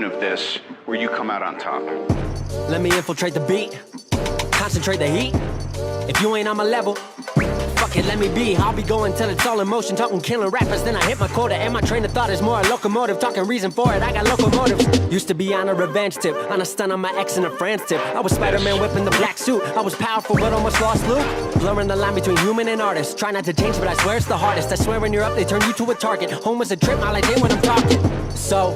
of this where you come out on top. Let me infiltrate the beat, concentrate the heat. If you ain't on my level, fuck it, let me be. I'll be going till it's all in motion, talking killing rappers, then I hit my quota. And my train of thought is more a locomotive, talking reason for it, I got locomotives. Used to be on a revenge tip, on a stun on my ex and a friend's tip. I was Spider-Man whipping the black suit, I was powerful but almost lost Luke. Blurring the line between human and artist, try not to change but I swear it's the hardest. I swear when you're up they turn you to a target. Home was a trip, all I did when I'm talking. So,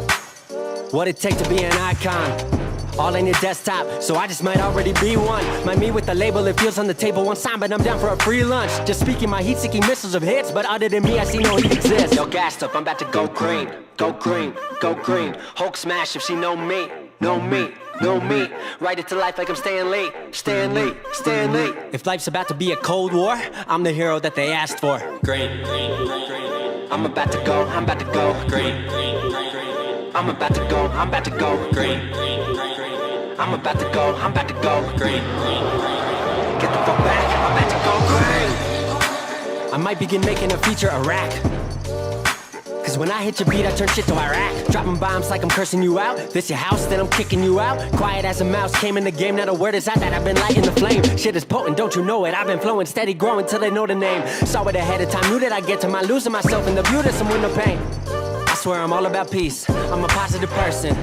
what it take to be an icon? All in your desktop, so I just might already be one. My me with the label, it feels on the table one sign, but I'm down for a free lunch. Just speaking my heat-seeking missiles of hits, but other than me, I see no heat exists. Yo, gassed up, I'm about to go green, go green, go green. Hulk smash if she know me, know me, know me. Write it to life like I'm Stan Lee, Stan Lee, Stan Lee. If life's about to be a cold war, I'm the hero that they asked for. Green, green, green, green. I'm about to go green, green, green, green. I'm about to go green, green, green, green. I'm about to go green. Get the fuck back, I'm about to go green. I might begin making a feature Iraq. Cause when I hit your beat, I turn shit to Iraq. Dropping bombs like I'm cursing you out. This your house, then I'm kicking you out. Quiet as a mouse, came in the game, not a word is out that I've been lighting the flame. Shit is potent, don't you know it? I've been flowing, steady growing till they know the name. Saw it ahead of time, knew that I'd get to my losing myself in the view to some window pain. I swear I'm all about peace, I'm a positive person.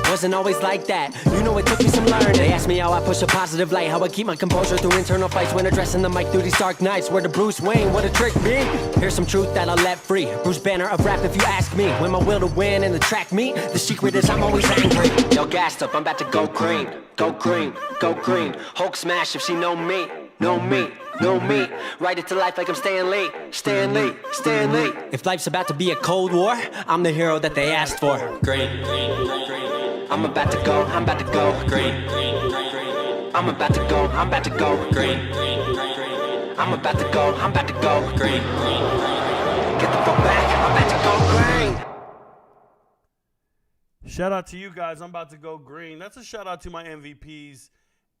Wasn't always like that, you know it took me some learning. They asked me how I push a positive light, how I keep my composure through internal fights when addressing the mic through these dark nights. Where the Bruce Wayne, what a trick be. Here's some truth that I'll let free, Bruce Banner of rap if you ask me. When my will to win and the track meet, the secret is I'm always angry. Yo, gassed up, I'm about to go green, go green, go green. Hulk smash if she know me, know me, know me. Write it to life like I'm Stan Lee, Stan Lee, Stan Lee. If life's about to be a cold war, I'm the hero that they asked for. Green, green, green. I'm about to go green, green, green. I'm about to go green, green, green. I'm about to go green, green. Get the fuck back, I'm about to go green. Shout out to you guys, I'm about to go green. That's a shout out to my MVPs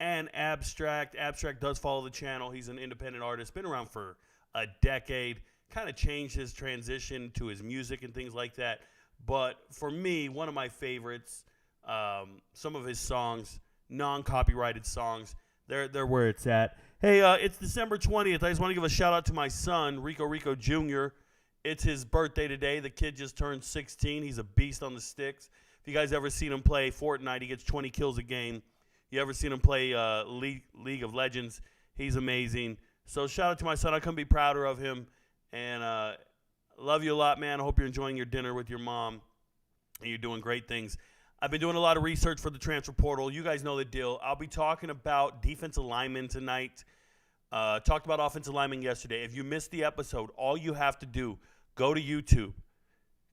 and Abstract. Abstract does follow the channel. He's an independent artist, been around for a decade. Kind of changed his transition to his music and things like that. But for me, one of my favorites, some of his songs, non-copyrighted songs, they're where it's at. Hey, it's December 20th. I just want to give a shout out to my son, Rico Jr. It's his birthday today. The kid just turned 16. He's a beast on the sticks. If you guys ever seen him play Fortnite, he gets 20 kills a game. You ever seen him play League of Legends? He's amazing. So shout out to my son. I couldn't be prouder of him. And love you a lot, man. I hope you're enjoying your dinner with your mom and you're doing great things. I've been doing a lot of research for the transfer portal. You guys know the deal. I'll be talking about defensive linemen tonight. Talked about offensive linemen yesterday. If you missed the episode, all you have to do, go to YouTube,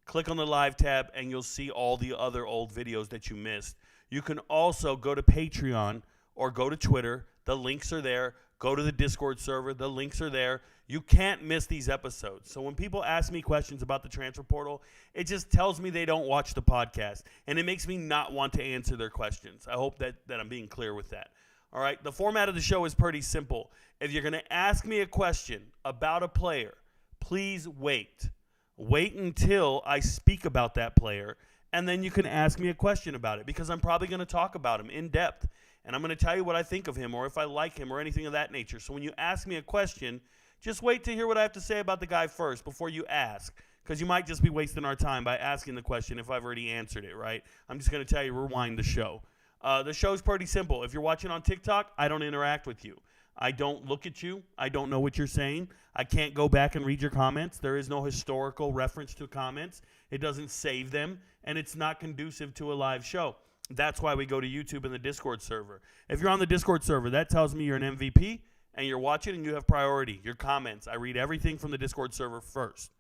click on the live tab, and you'll see all the other old videos that you missed. You can also go to Patreon or go to Twitter. The links are there. Go to the Discord server. The links are there. You can't miss these episodes. So when people ask me questions about the transfer portal, it just tells me they don't watch the podcast, and it makes me not want to answer their questions. I hope that I'm being clear with that. All right, the format of the show is pretty simple. If you're going to ask me a question about a player, please wait. Wait until I speak about that player, and then you can ask me a question about it, because I'm probably going to talk about him in depth, and I'm going to tell you what I think of him or if I like him or anything of that nature. So when you ask me a question, just wait to hear what I have to say about the guy first before you ask, because you might just be wasting our time by asking the question if I've already answered it, right? I'm just going to tell you, rewind the show. The show's pretty simple. If you're watching on TikTok, I don't interact with you. I don't look at you. I don't know what you're saying. I can't go back and read your comments. There is no historical reference to comments. It doesn't save them, and it's not conducive to a live show. That's why we go to YouTube and the Discord server. If you're on the Discord server, that tells me you're an MVP, and you're watching and you have priority, your comments. I read everything from the Discord server first.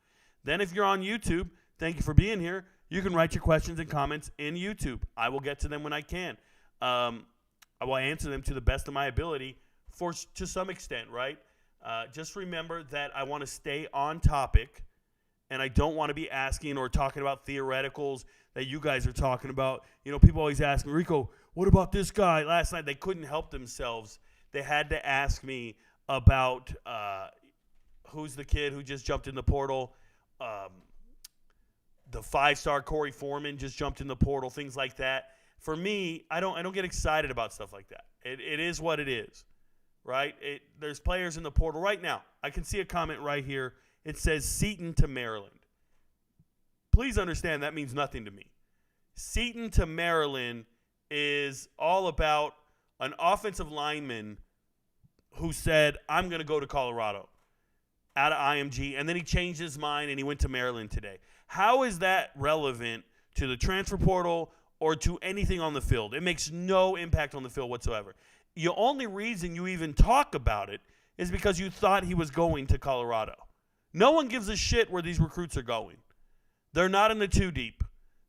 Then if you're on YouTube, thank you for being here. You can write your questions and comments in YouTube. I will get to them when I can. I will answer them to the best of my ability to some extent, right? Just remember that I want to stay on topic, and I don't want to be asking or talking about theoreticals that you guys are talking about. You know, people always ask me, Rico, what about this guy? Last night they couldn't help themselves. They had to ask me about who's the kid who just jumped in the portal, the 5-star Corey Foreman just jumped in the portal, things like that. For me, I don't get excited about stuff like that. It is what it is, right? There's players in the portal right now. I can see a comment right here. It says Seton to Maryland. Please understand that means nothing to me. Seton to Maryland is all about an offensive lineman who said, I'm going to go to Colorado out of IMG, and then he changed his mind and he went to Maryland today. How is that relevant to the transfer portal or to anything on the field? It makes no impact on the field whatsoever. The only reason you even talk about it is because you thought he was going to Colorado. No one gives a shit where these recruits are going. They're not in the 2 deep.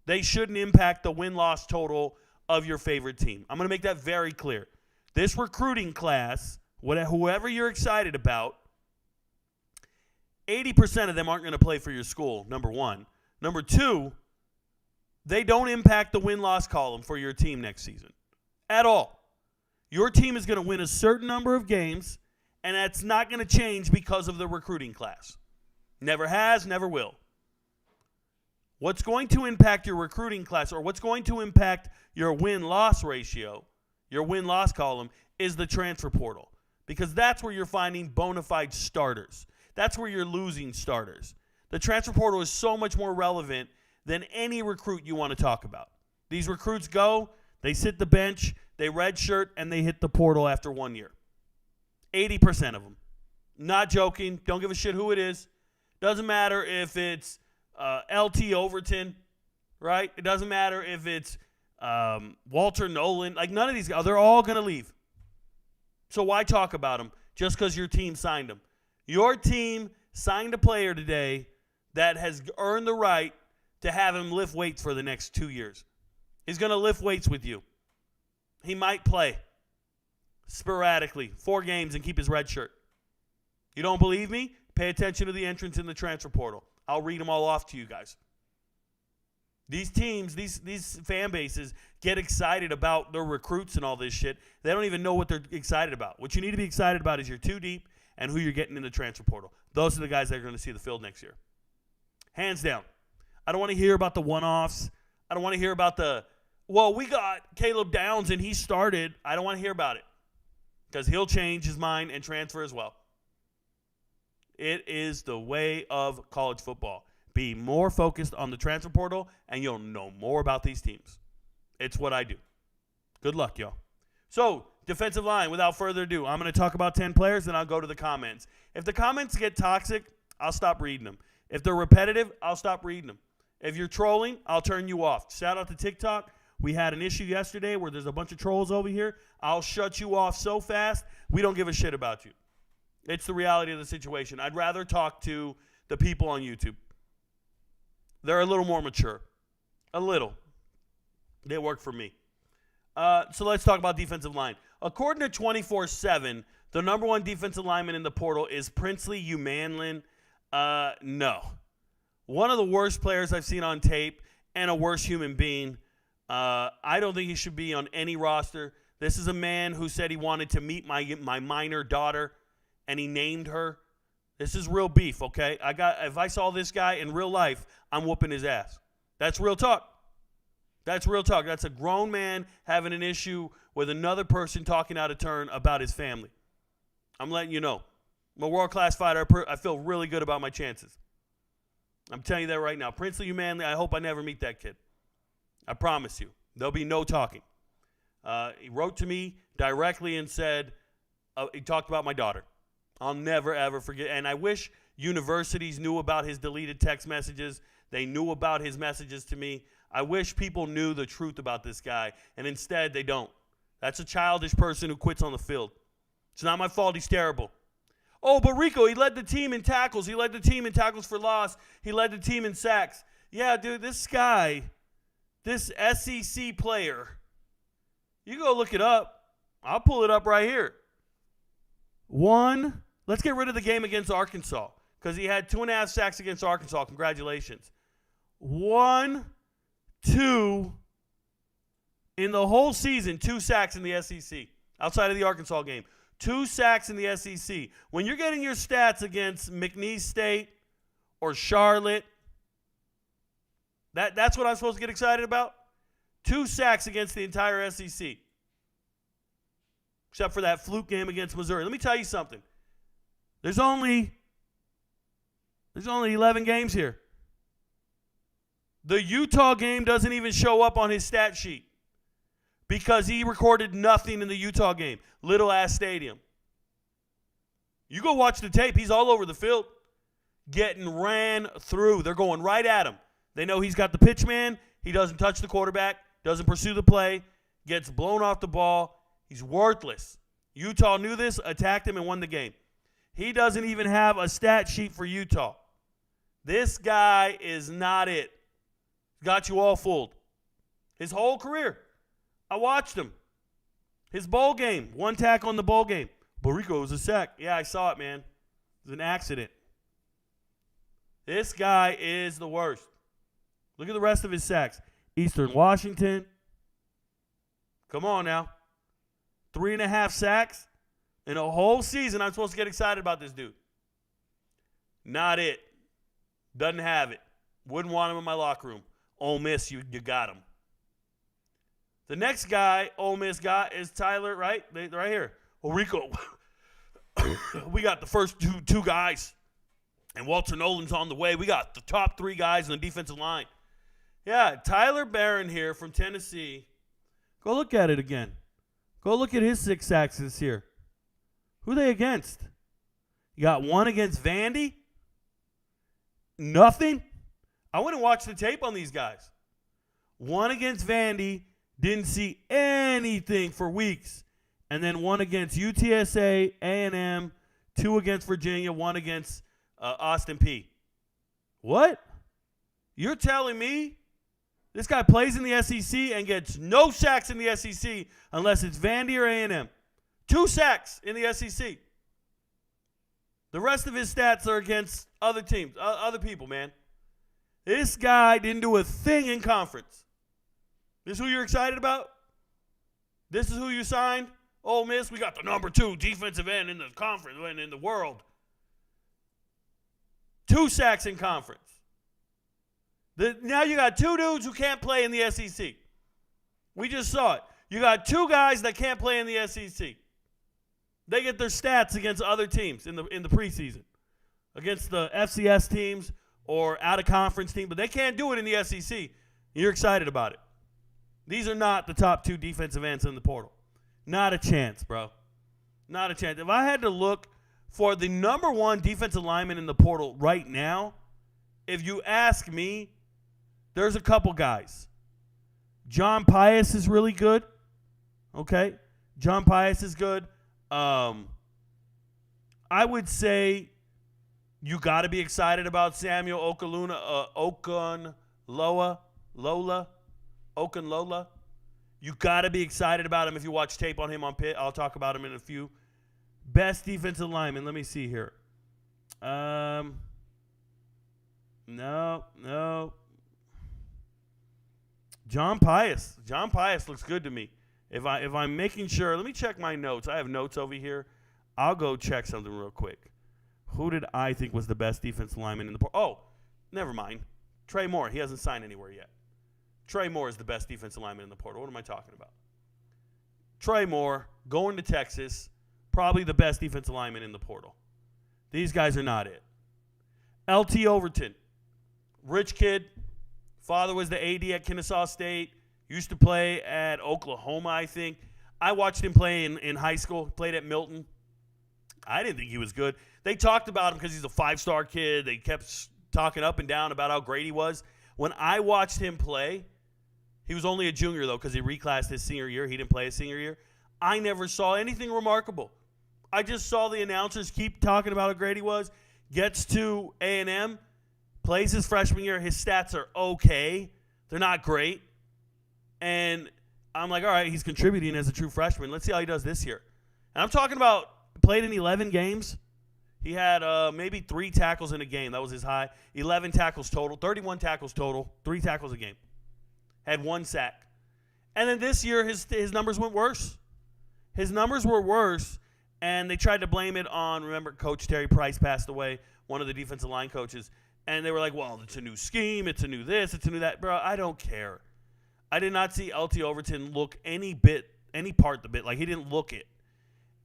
They shouldn't impact the win-loss total of your favorite team. I'm going to make that very clear. This recruiting class, whoever you're excited about, 80% of them aren't going to play for your school, number one. Number two, they don't impact the win-loss column for your team next season at all. Your team is going to win a certain number of games, and that's not going to change because of the recruiting class. Never has, never will. What's going to impact your recruiting class, or what's going to impact your win-loss ratio, your win-loss column, is the transfer portal, because that's where you're finding bona fide starters. That's where you're losing starters. The transfer portal is so much more relevant than any recruit you want to talk about. These recruits go, they sit the bench, they redshirt, and they hit the portal after 1 year. 80% of them. Not joking. Don't give a shit who it is. Doesn't matter if it's LT Overton, right? It doesn't matter if it's Walter Nolan. Like, none of these guys, they're all going to leave. So why talk about them just because your team signed them? Your team signed a player today that has earned the right to have him lift weights for the next 2 years. He's going to lift weights with you. He might play sporadically 4 games and keep his red shirt. You don't believe me? Pay attention to the entrance in the transfer portal. I'll read them all off to you guys. These teams, these fan bases get excited about their recruits and all this shit. They don't even know what they're excited about. What you need to be excited about is your 2 deep and who you're getting in the transfer portal. Those are the guys that are going to see the field next year. Hands down. I don't want to hear about the one-offs. I don't want to hear about we got Caleb Downs and he started. I don't want to hear about it because he'll change his mind and transfer as well. It is the way of college football. Be more focused on the transfer portal, and you'll know more about these teams. It's what I do. Good luck, y'all. So, defensive line, without further ado, I'm going to talk about 10 players, then I'll go to the comments. If the comments get toxic, I'll stop reading them. If they're repetitive, I'll stop reading them. If you're trolling, I'll turn you off. Shout out to TikTok. We had an issue yesterday where there's a bunch of trolls over here. I'll shut you off so fast, we don't give a shit about you. It's the reality of the situation. I'd rather talk to the people on YouTube. They're a little more mature. A little. They work for me. So let's talk about defensive line. According to 24/7, the number 1 defensive lineman in the portal is Princely Umanlin. No. One of the worst players I've seen on tape and a worse human being. I don't think he should be on any roster. This is a man who said he wanted to meet my minor daughter, and he named her. This is real beef, okay? If I saw this guy in real life, I'm whooping his ass. That's real talk. That's real talk. That's a grown man having an issue with another person talking out of turn about his family. I'm letting you know. I'm a world-class fighter. I feel really good about my chances. I'm telling you that right now. Princely Umanlin, I hope I never meet that kid. I promise you. There'll be no talking. He wrote to me directly and said, he talked about my daughter. I'll never, ever forget. And I wish universities knew about his deleted text messages. They knew about his messages to me. I wish people knew the truth about this guy. And instead, they don't. That's a childish person who quits on the field. It's not my fault. He's terrible. Oh, but Rico, he led the team in tackles. He led the team in tackles for loss. He led the team in sacks. Yeah, dude, this guy, this SEC player, you go look it up. I'll pull it up right here. Let's get rid of the game against Arkansas because he had 2.5 sacks against Arkansas. Congratulations. 1, 2, in the whole season, 2 sacks in the SEC outside of the Arkansas game. 2 sacks in the SEC. When you're getting your stats against McNeese State or Charlotte That's what I'm supposed to get excited about? 2 sacks against the entire SEC. Except for that fluke game against Missouri. Let me tell you something. There's only 11 games here. The Utah game doesn't even show up on his stat sheet because he recorded nothing in the Utah game. Little ass stadium. You go watch the tape. He's all over the field getting ran through. They're going right at him. They know he's got the pitch man. He doesn't touch the quarterback, doesn't pursue the play, gets blown off the ball. He's worthless. Utah knew this, attacked him, and won the game. He doesn't even have a stat sheet for Utah. This guy is not it. Got you all fooled. His whole career. I watched him. His bowl game, 1 tackle in the bowl game. Rico was a sack. Yeah, I saw it, man. It was an accident. This guy is the worst. Look at the rest of his sacks. Eastern Washington. Come on now. 3.5 sacks in a whole season. I'm supposed to get excited about this dude. Not it. Doesn't have it. Wouldn't want him in my locker room. Ole Miss, you got him. The next guy Ole Miss got is Tyler, right? Right here. Well, Rico, we got the first two guys, and Walter Nolan's on the way. We got the top 3 guys in the defensive line. Yeah, Tyler Barron here from Tennessee. Go look at it again. Go look at his 6 sacks this year. Who are they against? You got 1 against Vandy? Nothing? I went and watched the tape on these guys. 1 against Vandy, didn't see anything for weeks. And then 1 against UTSA, A&M, 2 against Virginia, 1 against Austin Peay. What? You're telling me this guy plays in the SEC and gets no sacks in the SEC unless it's Vandy or A&M. 2 sacks in the SEC. The rest of his stats are against other teams, other people, man. This guy didn't do a thing in conference. This is who you're excited about? This is who you signed? Ole Miss, we got the number 2 defensive end in the conference and in the world. 2 sacks in conference. Now you got 2 dudes who can't play in the SEC. We just saw it. You got 2 guys that can't play in the SEC. They get their stats against other teams in the preseason, against the FCS teams or out-of-conference team, but they can't do it in the SEC. You're excited about it. These are not the top 2 defensive ends in the portal. Not a chance, bro. Not a chance. If I had to look for the number 1 defensive lineman in the portal right now, if you ask me, there's a couple guys. John Pius is really good. Okay? John Pius is good. I would say you got to be excited about Samuel Okunlola. You got to be excited about him if you watch tape on him on Pitt. I'll talk about him in a few. Best defensive lineman. Let me see here. No. John Pius. John Pius looks good to me. If I'm making sure, let me check my notes. I have notes over here. I'll go check something real quick. Who did I think was the best defensive lineman in the portal? Oh, never mind. Trey Moore. He hasn't signed anywhere yet. Trey Moore is the best defensive lineman in the portal. What am I talking about? Trey Moore, going to Texas, probably the best defensive lineman in the portal. These guys are not it. LT Overton, rich kid. Father was the AD at Kennesaw State. Used to play at Oklahoma, I think. I watched him play in high school. Played at Milton. I didn't think he was good. They talked about him because he's a 5-star kid. They kept talking up and down about how great he was. When I watched him play, he was only a junior, though, because he reclassed his senior year. He didn't play his senior year. I never saw anything remarkable. I just saw the announcers keep talking about how great he was. Gets to A&M, plays his freshman year. His stats are okay. They're not great. And I'm like, all right, he's contributing as a true freshman. Let's see how he does this year. And I'm talking about played in 11 games. He had maybe 3 tackles in a game. That was his high. 11 tackles total, 31 tackles total, 3 tackles a game. Had 1 sack. And then this year, his numbers went worse. His numbers were worse, and they tried to blame it on, remember, Coach Terry Price passed away, one of the defensive line coaches. And they were like, well, it's a new scheme. It's a new this. It's a new that. Bro, I don't care. I did not see LT Overton look any part the bit. Like, he didn't look it.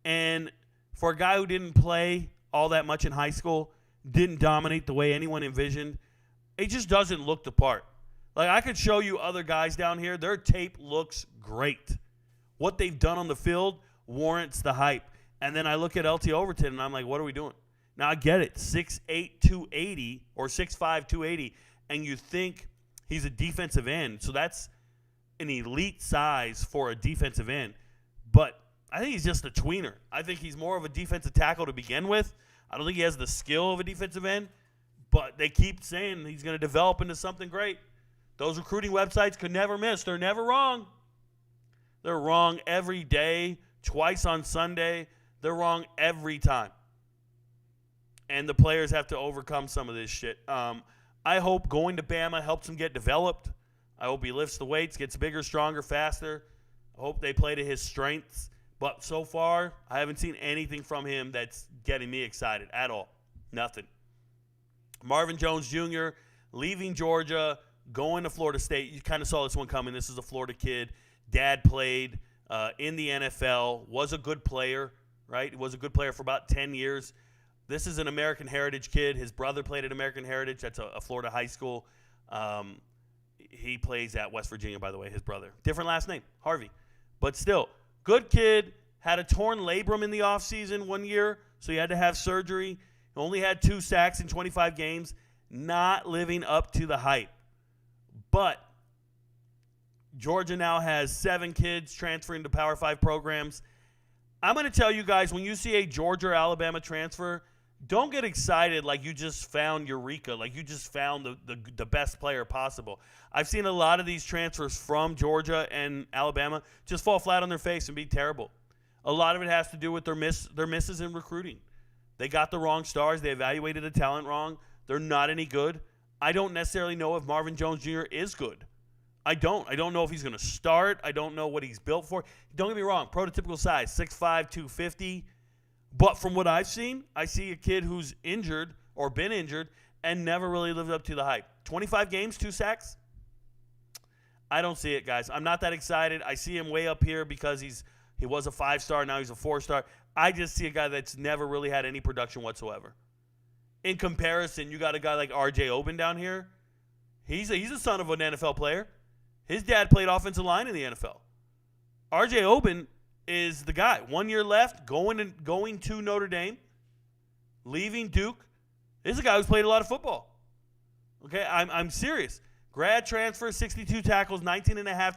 And for a guy who didn't play all that much in high school, didn't dominate the way anyone envisioned, it just doesn't look the part. Like, I could show you other guys down here. Their tape looks great. What they've done on the field warrants the hype. And then I look at LT Overton, and I'm like, what are we doing? Now, I get it. 6'8", 280, or 6'5", 280, and you think he's a defensive end. So that's an elite size for a defensive end. But I think he's just a tweener. I think he's more of a defensive tackle to begin with. I don't think he has the skill of a defensive end. But they keep saying he's going to develop into something great. Those recruiting websites could never miss. They're never wrong. They're wrong every day, twice on Sunday. They're wrong every time. And the players have to overcome some of this shit. I hope going to Bama helps him get developed. I hope he lifts the weights, gets bigger, stronger, faster. I hope they play to his strengths. But so far, I haven't seen anything from him that's getting me excited at all. Nothing. Marvin Jones Jr. leaving Georgia, going to Florida State. You kind of saw this one coming. This is a Florida kid. Dad played in the NFL, was a good player, right? Was a good player for about 10 years. This is an American Heritage kid. His brother played at American Heritage. That's a Florida high school. He plays at West Virginia, by the way, his brother. Different last name, Harvey. But still, good kid. Had a torn labrum in the offseason 1 year, so he had to have surgery. Only had 2 sacks in 25 games. Not living up to the hype. But Georgia now has 7 kids transferring to Power 5 programs. I'm going to tell you guys, when you see a Georgia or Alabama transfer, don't get excited like you just found Eureka, like you just found the best player possible. I've seen a lot of these transfers from Georgia and Alabama just fall flat on their face and be terrible. A lot of it has to do with their misses in recruiting. They got the wrong stars. They evaluated the talent wrong. They're not any good. I don't necessarily know if Marvin Jones Jr. is good. I don't know if he's going to start. I don't know what he's built for. Don't get me wrong, prototypical size, 6'5", 250. But from what I've seen, I see a kid who's injured or been injured and never really lived up to the hype. 25 games, 2 sacks? I don't see it, guys. I'm not that excited. I see him way up here because he was a 5-star, now he's a 4-star. I just see a guy that's never really had any production whatsoever. In comparison, you got a guy like R.J. Oben down here. He's a son of an NFL player. His dad played offensive line in the NFL. R.J. Oben is the guy. 1 year left, going to Notre Dame, leaving Duke. This is a guy who's played a lot of football. Okay, I'm serious. Grad transfer, 62 tackles, 19.5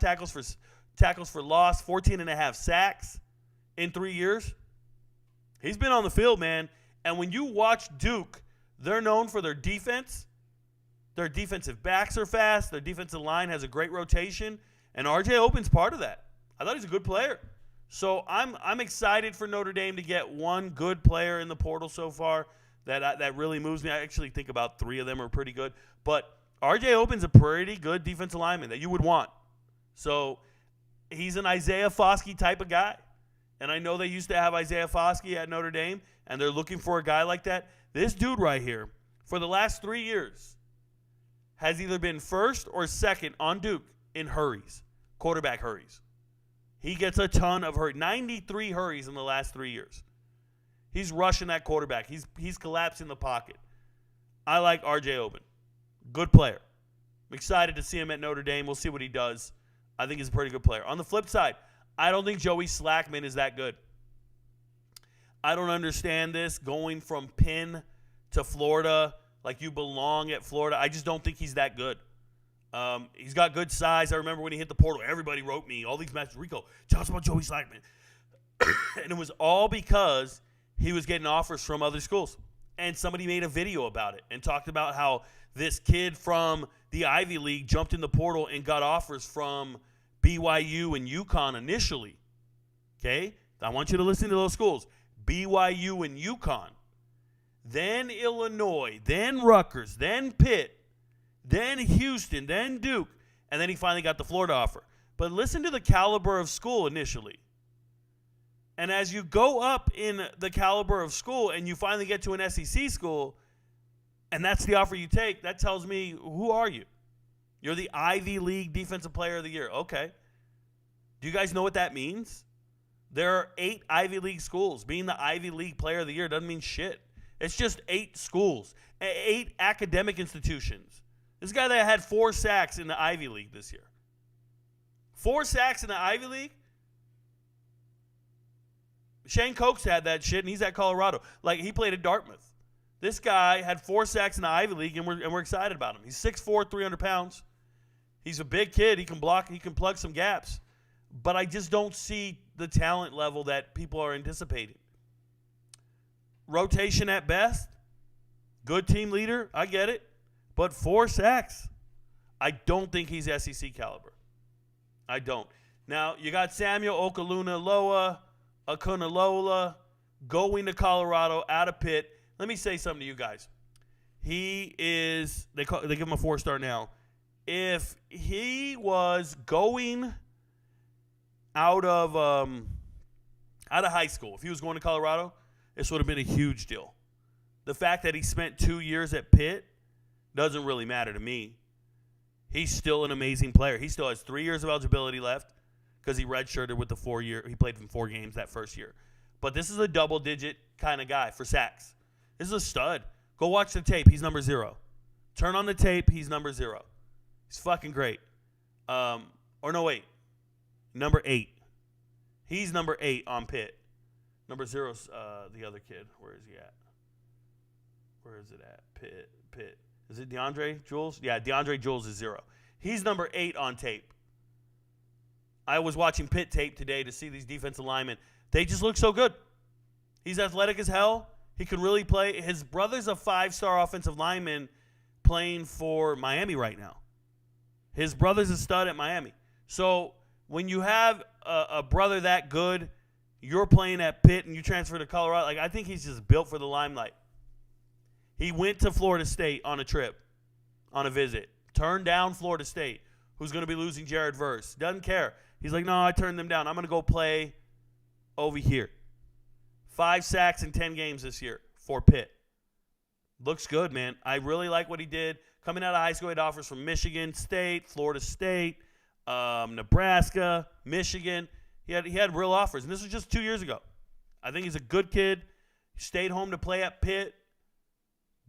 tackles for loss, 14.5 sacks in 3 years. He's been on the field, man. And when you watch Duke, they're known for their defense. Their defensive backs are fast. Their defensive line has a great rotation. And R.J. Oben's part of that. I thought he's a good player. So I'm excited for Notre Dame to get one good player in the portal so far that really moves me. I actually think about 3 of them are pretty good. But R.J. Oben's a pretty good defensive lineman that you would want. So he's an Isaiah Foskey type of guy. And I know they used to have Isaiah Foskey at Notre Dame, and they're looking for a guy like that. This dude right here, for the last 3 years, has either been first or second on Duke in hurries, quarterback hurries. He gets a ton of hurries, 93 hurries in the last 3 years. He's rushing that quarterback. He's collapsing the pocket. I like R.J. Oben. Good player. I'm excited to see him at Notre Dame. We'll see what he does. I think he's a pretty good player. On the flip side, I don't think Joey Slackman is that good. I don't understand this, going from Penn to Florida, like you belong at Florida. I just don't think he's that good. He's got good size. I remember when he hit the portal, everybody wrote me, all these messages, Rico, tell us about Joey Slackman. And it was all because he was getting offers from other schools. And somebody made a video about it and talked about how this kid from the Ivy League jumped in the portal and got offers from BYU and UConn initially. Okay? I want you to listen to those schools. BYU and UConn. Then Illinois. Then Rutgers. Then Pitt. Then Houston. Then Duke. And then he finally got the Florida offer. But listen to the caliber of school initially. And as you go up in the caliber of school and you finally get to an SEC school, and that's the offer you take, that tells me, who are you? You're the Ivy League Defensive Player of the Year. Okay. Do you guys know what that means? There are 8 Ivy League schools. Being the Ivy League Player of the Year doesn't mean shit. It's just 8 schools, 8 academic institutions. This guy that had 4 sacks in the Ivy League this year. 4 sacks in the Ivy League? Shane Koch's had that shit, and he's at Colorado. Like, he played at Dartmouth. This guy had 4 sacks in the Ivy League, and we're excited about him. He's 6'4", 300 pounds. He's a big kid. He can block. He can plug some gaps. But I just don't see the talent level that people are anticipating. Rotation at best. Good team leader. I get it. But 4 sacks. I don't think he's SEC caliber. I don't. Now, you got Samuel Okunalola going to Colorado out of Pitt. Let me say something to you guys. He is, they give him a 4-star now. If he was going out of high school, if he was going to Colorado, this would have been a huge deal. The fact that he spent 2 years at Pitt doesn't really matter to me. He's still an amazing player. He still has 3 years of eligibility left because he redshirted with the 4-year. He played in 4 games that first year. But this is a double-digit kind of guy for sacks. This is a stud. Go watch the tape. He's number 0. Turn on the tape. He's number 0. He's fucking great. Number 8. He's number 8 on Pitt. Number 0's the other kid. Where is he at? Where is it at? Pitt. Is it DeAndre Jules? Yeah, DeAndre Jules is 0. He's number 8 on tape. I was watching Pitt tape today to see these defensive linemen. They just look so good. He's athletic as hell. He can really play. His brother's a 5-star offensive lineman playing for Miami right now. His brother's a stud at Miami. So when you have a brother that good, you're playing at Pitt and you transfer to Colorado, like, I think he's just built for the limelight. He went to Florida State on a trip, on a visit. Turned down Florida State, who's going to be losing Jared Verse. Doesn't care. He's like, no, I turned them down. I'm going to go play over here. 5 sacks in 10 games this year for Pitt. Looks good, man. I really like what he did. Coming out of high school, he had offers from Michigan State, Florida State, Nebraska, Michigan. He had real offers, and this was just 2 years ago. I think he's a good kid. He stayed home to play at Pitt.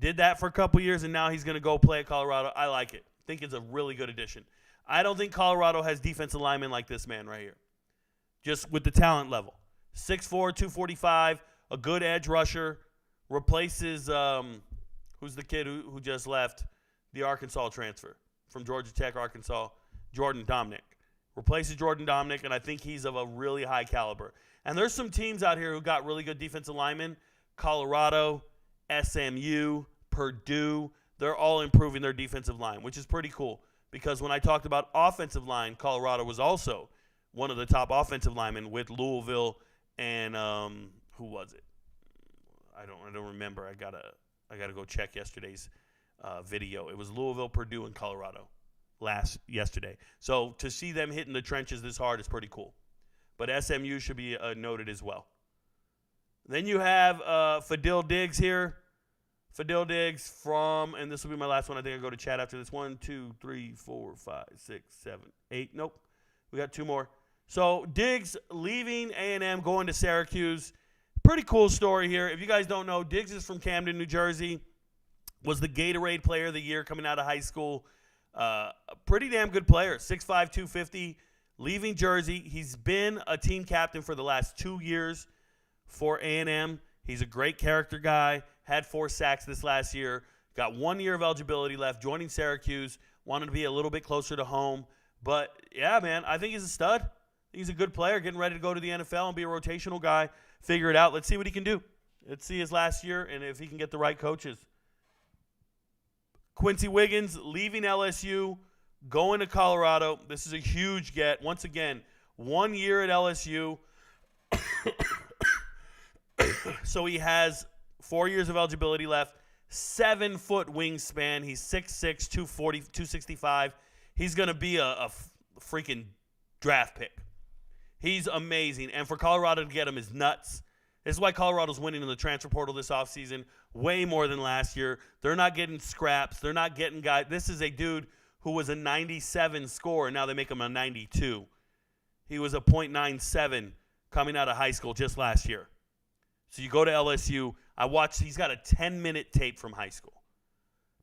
Did that for a couple years, and now he's going to go play at Colorado. I like it. I think it's a really good addition. I don't think Colorado has defensive linemen like this man right here, just with the talent level. 6'4", 245, a good edge rusher, replaces who's the kid who just left, the Arkansas transfer from Georgia Tech, Arkansas, Jordan Dominic. Replaces Jordan Dominic, and I think he's of a really high caliber. And there's some teams out here who got really good defensive linemen. Colorado, SMU, Purdue, they're all improving their defensive line, which is pretty cool. Because when I talked about offensive line, Colorado was also one of the top offensive linemen with Louisville and who was it? I don't remember. I gotta go check yesterday's video. It was Louisville, Purdue, and Colorado yesterday. So to see them hitting the trenches this hard is pretty cool. But SMU should be noted as well. Then you have Fadil Diggs here. Fadil Diggs from, and this will be my last one. I think I'll go to chat after this. 1, 2, 3, 4, 5, 6, 7, 8. Nope. We got 2 more. So Diggs leaving A&M, going to Syracuse. Pretty cool story here. If you guys don't know, Diggs is from Camden, New Jersey. Was the Gatorade Player of the Year coming out of high school. A pretty damn good player. 6'5", 250. Leaving Jersey. He's been a team captain for the last 2 years for A&M. He's a great character guy. Had 4 sacks this last year. Got 1 year of eligibility left. Joining Syracuse. Wanted to be a little bit closer to home. But, yeah, man, I think he's a stud. He's a good player, getting ready to go to the NFL and be a rotational guy. Figure it out. Let's see what he can do. Let's see his last year and if he can get the right coaches. Quincy Wiggins leaving LSU, going to Colorado. This is a huge get. Once again, 1 year at LSU. So he has 4 years of eligibility left. 7-foot wingspan. He's 6'6", 240, 265. He's going to be a freaking draft pick. He's amazing. And for Colorado to get him is nuts. This is why Colorado's winning in the transfer portal this offseason, way more than last year. They're not getting scraps. They're not getting guys. This is a dude who was a 97 scorer, and now they make him a 92. He was a .97 coming out of high school just last year. So you go to LSU. I watched. He's got a 10-minute tape from high school.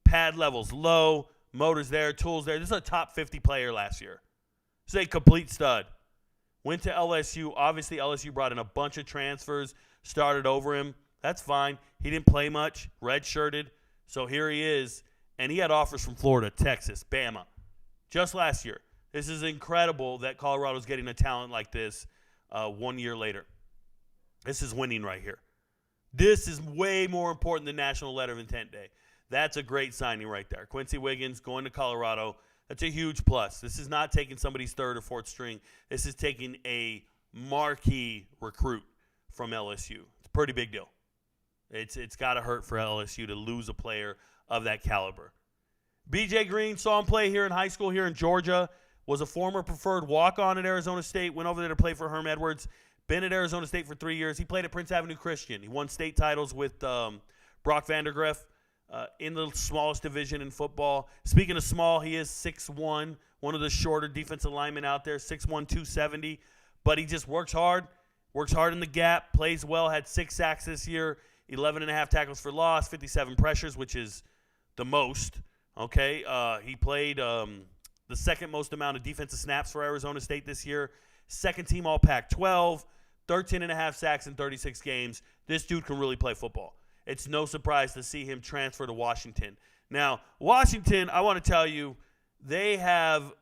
Pad levels low, motors there, tools there. This is a top 50 player last year. This is a complete stud. Went to LSU. Obviously, LSU brought in a bunch of transfers, started over him. That's fine. He didn't play much, redshirted. So here he is. And he had offers from Florida, Texas, Bama, just last year. This is incredible that Colorado's getting a talent like this 1 year later. This is winning right here. This is way more important than National Letter of Intent Day. That's a great signing right there. Quincy Wiggins going to Colorado. That's a huge plus. This is not taking somebody's third or fourth string. This is taking a marquee recruit from LSU. It's a pretty big deal. It's got to hurt for LSU to lose a player of that caliber. BJ Green, saw him play here in high school here in Georgia, was a former preferred walk-on at Arizona State, went over there to play for Herm Edwards, been at Arizona State for 3 years. He played at Prince Avenue Christian. He won state titles with Brock Vandergriff in the smallest division in football. Speaking of small, he is 6'1", one of the shorter defensive linemen out there, 6'1", 270. But he just works hard in the gap, plays well, had 6 sacks this year, 11.5 tackles for loss, 57 pressures, which is the most. Okay, he played the second most amount of defensive snaps for Arizona State this year. Second team All Pac-12, 13.5 sacks in 36 games. This dude can really play football. It's no surprise to see him transfer to Washington. Now, Washington, I want to tell you, they have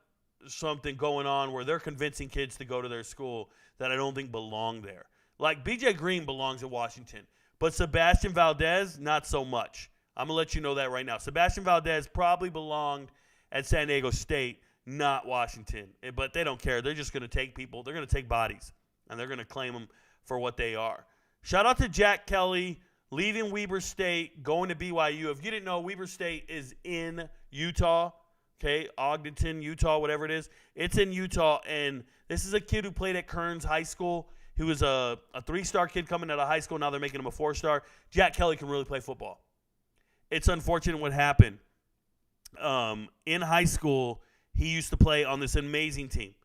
something going on where they're convincing kids to go to their school that I don't think belong there. Like, B.J. Green belongs at Washington, but Sebastian Valdez, not so much. I'm going to let you know that right now. Sebastian Valdez probably belonged at San Diego State, not Washington. But they don't care. They're just going to take people. They're going to take bodies, and they're going to claim them for what they are. Shout out to Jack Kelly, leaving Weber State, going to BYU. If you didn't know, Weber State is in Utah, okay, Ogdenton, Utah, whatever it is. It's in Utah, and this is a kid who played at Kearns High School. He was a 3-star kid coming out of high school. Now they're making him a 4-star. Jack Kelly can really play football. It's unfortunate what happened. In high school, he used to play on this amazing team.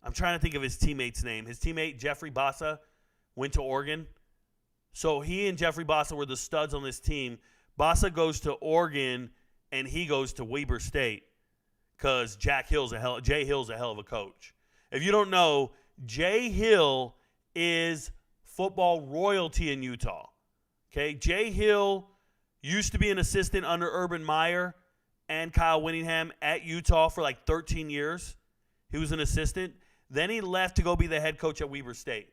I'm trying to think of his teammate's name. His teammate, Jeffrey Bassa, went to Oregon. So he and Jeffrey Bassa were the studs on this team. Bassa goes to Oregon, and he goes to Weber State because Jay Hill's a hell of a coach. If you don't know, Jay Hill is football royalty in Utah. Okay, Jay Hill used to be an assistant under Urban Meyer and Kyle Whittingham at Utah for like 13 years. He was an assistant. Then he left to go be the head coach at Weber State.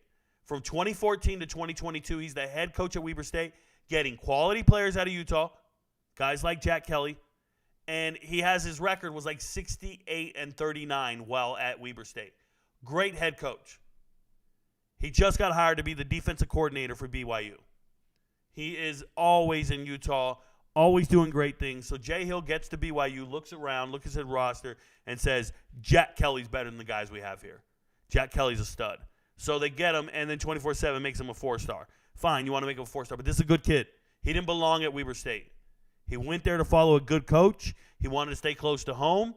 From 2014 to 2022, he's the head coach at Weber State, getting quality players out of Utah, guys like Jack Kelly. And he has his record was like 68-39 while at Weber State. Great head coach. He just got hired to be the defensive coordinator for BYU. He is always in Utah, always doing great things. So Jay Hill gets to BYU, looks around, looks at his roster, and says, Jack Kelly's better than the guys we have here. Jack Kelly's a stud. So they get him, and then 24/7 makes him a 4-star. Fine, you want to make him a 4-star, but this is a good kid. He didn't belong at Weber State. He went there to follow a good coach. He wanted to stay close to home.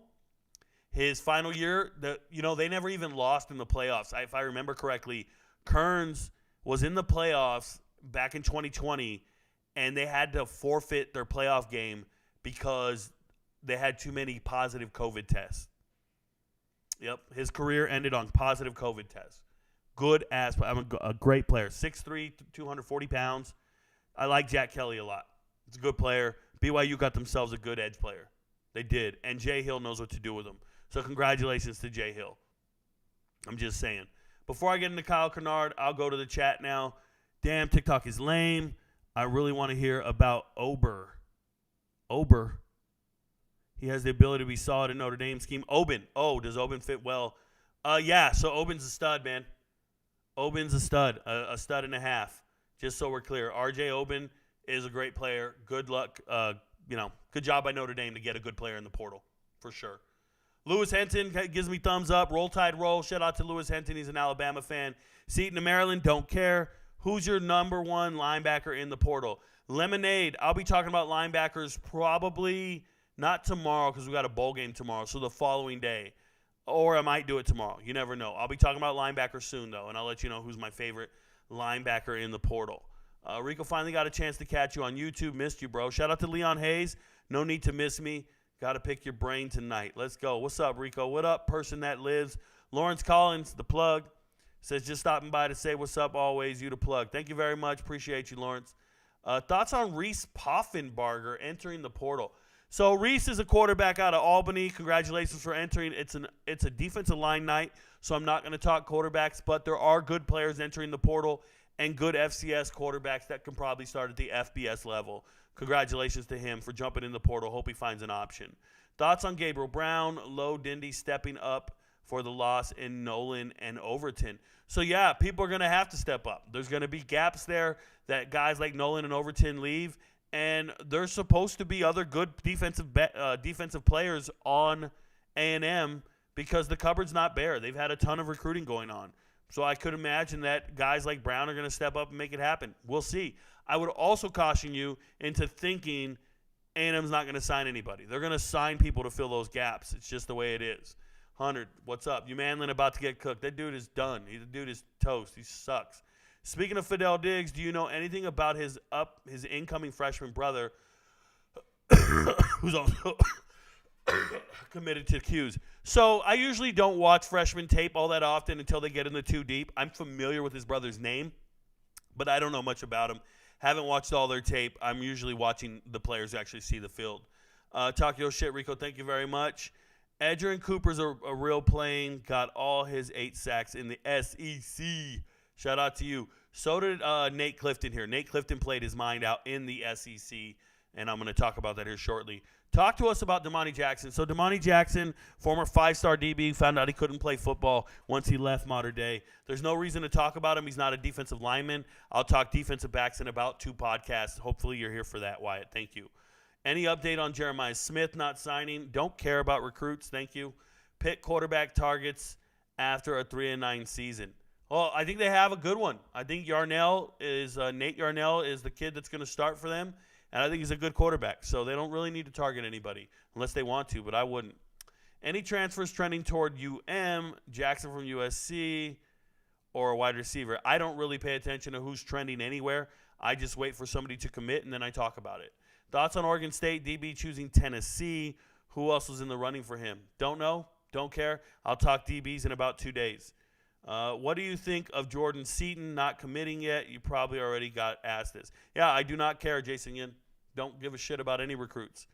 His final year, they never even lost in the playoffs. If I remember correctly, Kearns was in the playoffs back in 2020, and they had to forfeit their playoff game because they had too many positive COVID tests. Yep, his career ended on positive COVID tests. Good ass. I'm a great player. 6'3", 240 pounds. I like Jack Kelly a lot. He's a good player. BYU got themselves a good edge player. They did. And Jay Hill knows what to do with him. So congratulations to Jay Hill. I'm just saying. Before I get into Kyle Kennard, I'll go to the chat now. Damn, TikTok is lame. I really want to hear about Ober. He has the ability to be solid in Notre Dame scheme. Oben. Oh, does Oben fit well? Yeah, so Oben's a stud, man. Oben's a stud and a half, just so we're clear. R.J. Oben is a great player. Good luck. Good job by Notre Dame to get a good player in the portal, for sure. Lewis Henton gives me thumbs up. Roll Tide Roll. Shout out to Lewis Henton. He's an Alabama fan. Seton to Maryland, don't care. Who's your number one linebacker in the portal? Lemonade, I'll be talking about linebackers probably not tomorrow because we got a bowl game tomorrow, so the following day. Or I might do it tomorrow. You never know. I'll be talking about linebackers soon, though, and I'll let you know who's my favorite linebacker in the portal. Rico finally got a chance to catch you on YouTube. Missed you, bro. Shout out to Leon Hayes. No need to miss me. Got to pick your brain tonight. Let's go. What's up, Rico? What up, person that lives? Lawrence Collins, the plug, says just stopping by to say what's up always. You the plug. Thank you very much. Appreciate you, Lawrence. Thoughts on Reese Poffenbarger entering the portal? So Reese is a quarterback out of Albany. Congratulations for entering. It's a defensive line night, so I'm not going to talk quarterbacks, but there are good players entering the portal and good FCS quarterbacks that can probably start at the FBS level. Congratulations to him for jumping in the portal. Hope he finds an option. Thoughts on Gabriel Brown, Low Dindy stepping up for the loss in Nolan and Overton. So, yeah, people are going to have to step up. There's going to be gaps there that guys like Nolan and Overton leave, and there's supposed to be other good defensive players on A&M because the cupboard's not bare. They've had a ton of recruiting going on. So I could imagine that guys like Brown are going to step up and make it happen. We'll see. I would also caution you into thinking A&M's not going to sign anybody. They're going to sign people to fill those gaps. It's just the way it is. 100, what's up? You Manlin about to get cooked. That dude is done. The dude is toast. He sucks. Speaking of Fidel Diggs, do you know anything about his incoming freshman brother who's also committed to Q's? So I usually don't watch freshman tape all that often until they get in the too deep. I'm familiar with his brother's name, but I don't know much about him. Haven't watched all their tape. I'm usually watching the players actually see the field. Talk your shit, Rico. Thank you very much. Edgerrin Cooper's a real plane. Got all his 8 sacks in the SEC. Shout out to you. So did Nate Clifton here. Nate Clifton played his mind out in the SEC, and I'm going to talk about that here shortly. Talk to us about Damani Jackson. So Damani Jackson, former 5-star DB, found out he couldn't play football once he left Mater Dei. There's no reason to talk about him. He's not a defensive lineman. I'll talk defensive backs in about 2 podcasts. Hopefully you're here for that, Wyatt. Thank you. Any update on Jeremiah Smith not signing? Don't care about recruits. Thank you. Pick quarterback targets after a 3-9 season. Well, I think they have a good one. I think Nate Yarnell is the kid that's going to start for them. And I think he's a good quarterback, so they don't really need to target anybody unless they want to, but I wouldn't. Any transfers trending toward Jackson from USC, or a wide receiver? I don't really pay attention to who's trending anywhere. I just wait for somebody to commit, and then I talk about it. Thoughts on Oregon State, DB choosing Tennessee. Who else was in the running for him? Don't know. Don't care. I'll talk DBs in about 2 days. What do you think of Jordan Seaton not committing yet? You probably already got asked this. Yeah, I do not care, Jason Yin. Don't give a shit about any recruits.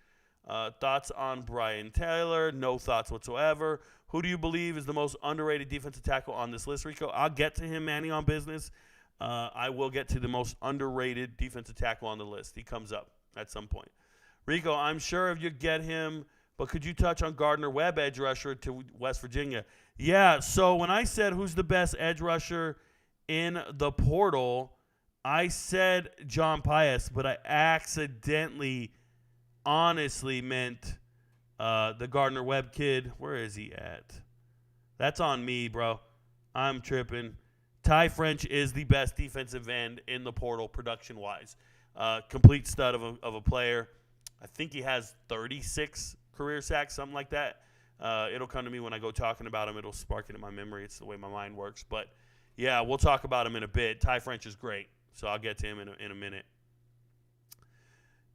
Thoughts on Brian Taylor? No thoughts whatsoever. Who do you believe is the most underrated defensive tackle on this list, Rico? I'll get to him, Manny, on business. I will get to the most underrated defensive tackle on the list. He comes up at some point. Rico, I'm sure if you get him, but could you touch on Gardner Webb, edge rusher to West Virginia? Yeah, so when I said who's the best edge rusher in the portal, I said John Pius, but I accidentally, honestly meant the Gardner Webb kid. Where is he at? That's on me, bro. I'm tripping. Ty French is the best defensive end in the portal production-wise. Complete stud of a player. I think he has 36 career sacks, something like that. It'll come to me when I go talking about him. It'll spark it in my memory. It's the way my mind works. But, yeah, we'll talk about him in a bit. Ty French is great, so I'll get to him in a minute.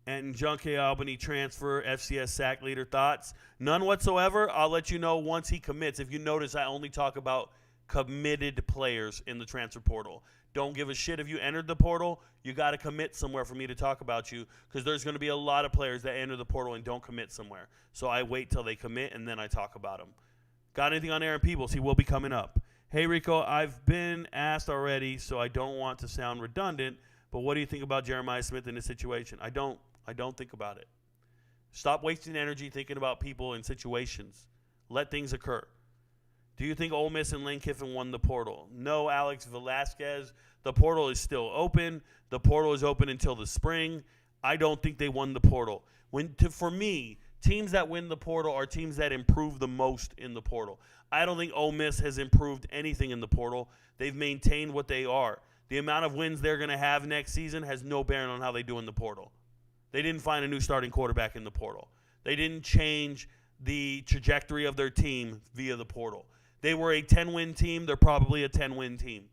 And John K. Albany transfer, FCS sack leader, thoughts? None whatsoever. I'll let you know once he commits. If you notice, I only talk about committed players in the transfer portal. Don't give a shit if you entered the portal. You got to commit somewhere for me to talk about you because there's going to be a lot of players that enter the portal and don't commit somewhere. So I wait till they commit, and then I talk about them. Got anything on Aaron Peebles? He will be coming up. Hey, Rico, I've been asked already, so I don't want to sound redundant, but what do you think about Jeremiah Smith in this situation? I don't think about it. Stop wasting energy thinking about people and situations. Let things occur. Do you think Ole Miss and Lane Kiffin won the portal? No, Alex Velasquez. The portal is still open. The portal is open until the spring. I don't think they won the portal. For me, teams that win the portal are teams that improve the most in the portal. I don't think Ole Miss has improved anything in the portal. They've maintained what they are. the amount of wins they're going to have next season has no bearing on how they do in the portal. They didn't find a new starting quarterback in the portal. They didn't change the trajectory of their team via the portal. They were a 10-win team. They're probably a 10-win team.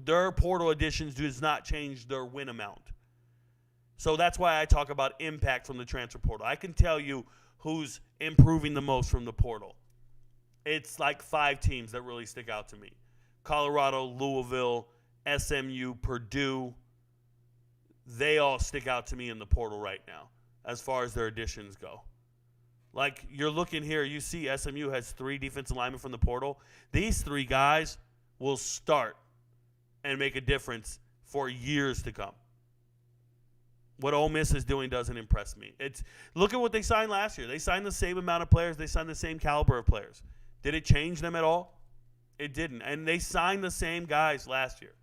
Their portal additions does not change their win amount. So that's why I talk about impact from the transfer portal. I can tell you who's improving the most from the portal. It's like 5 teams that really stick out to me. Colorado, Louisville, SMU, Purdue. They all stick out to me in the portal right now as far as their additions go. Like, you're looking here, you see SMU has 3 defensive linemen from the portal. These 3 guys will start and make a difference for years to come. What Ole Miss is doing doesn't impress me. Look at what they signed last year. They signed the same amount of players. They signed the same caliber of players. Did it change them at all? It didn't. And they signed the same guys last year.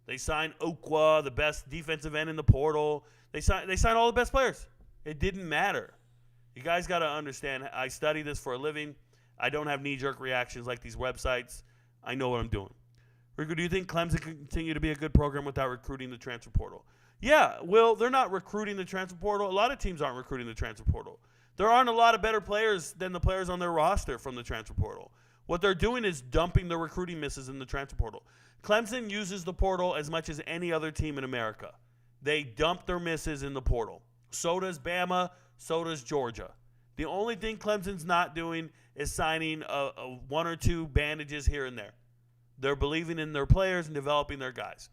They signed Okwa, the best defensive end in the portal. They signed all the best players. It didn't matter. You guys got to understand, I study this for a living. I don't have knee-jerk reactions like these websites. I know what I'm doing. Rico, do you think Clemson can continue to be a good program without recruiting the transfer portal? Yeah, well, they're not recruiting the transfer portal. A lot of teams aren't recruiting the transfer portal. There aren't a lot of better players than the players on their roster from the transfer portal. What they're doing is dumping the recruiting misses in the transfer portal. Clemson uses the portal as much as any other team in America. They dump their misses in the portal. So does Bama, so does Georgia. The only thing Clemson's not doing is signing 1 or 2 bandages here and there. They're believing in their players and developing their guys.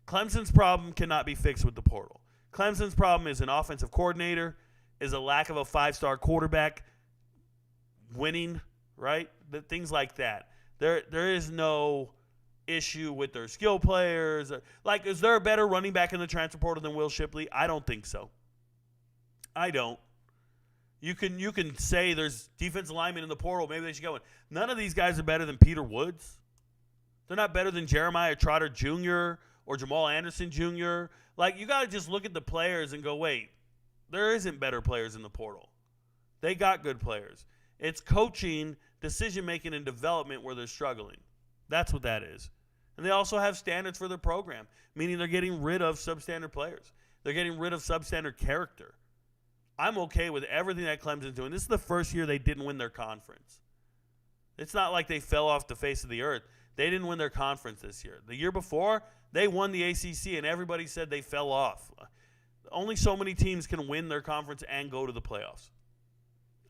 Clemson's problem cannot be fixed with the portal. Clemson's problem is an offensive coordinator, is a lack of a 5-star quarterback, winning, right? Things like that. There is no issue with their skill players. Like, is there a better running back in the transfer portal than Will Shipley? I don't think so. I don't. You can say there's defensive linemen in the portal. Maybe they should go in. None of these guys are better than Peter Woods. They're not better than Jeremiah Trotter Jr. or Jamal Anderson Jr. Like, you got to just look at the players and go, wait, there isn't better players in the portal. They got good players. It's coaching, decision-making, and development where they're struggling. That's what that is. And they also have standards for their program, meaning they're getting rid of substandard players. They're getting rid of substandard character. I'm okay with everything that Clemson's doing. This is the first year they didn't win their conference. It's not like they fell off the face of the earth. They didn't win their conference this year. The year before, they won the ACC, and everybody said they fell off. Only so many teams can win their conference and go to the playoffs.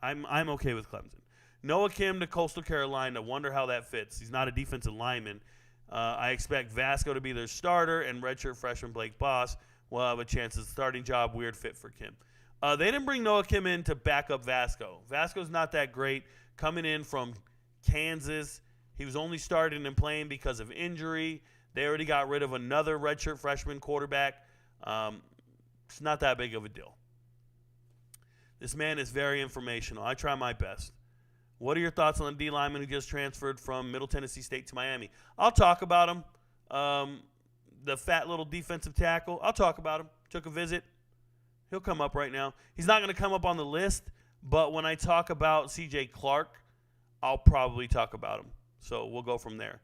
I'm okay with Clemson. Noah Kim to Coastal Carolina. Wonder how that fits. He's not a defensive lineman. I expect Vasco to be their starter, and redshirt freshman Blake Boss will have a chance at the starting job. Weird fit for Kim. They didn't bring Noah Kim in to back up Vasco. Vasco's not that great. Coming in from Kansas, he was only starting and playing because of injury. They already got rid of another redshirt freshman quarterback. It's not that big of a deal. This man is very informational. I try my best. What are your thoughts on the D lineman who just transferred from Middle Tennessee State to Miami? I'll talk about him. The fat little defensive tackle. I'll talk about him. Took a visit. He'll come up right now. He's not going to come up on the list, but when I talk about C.J. Clark, I'll probably talk about him. So we'll go from there.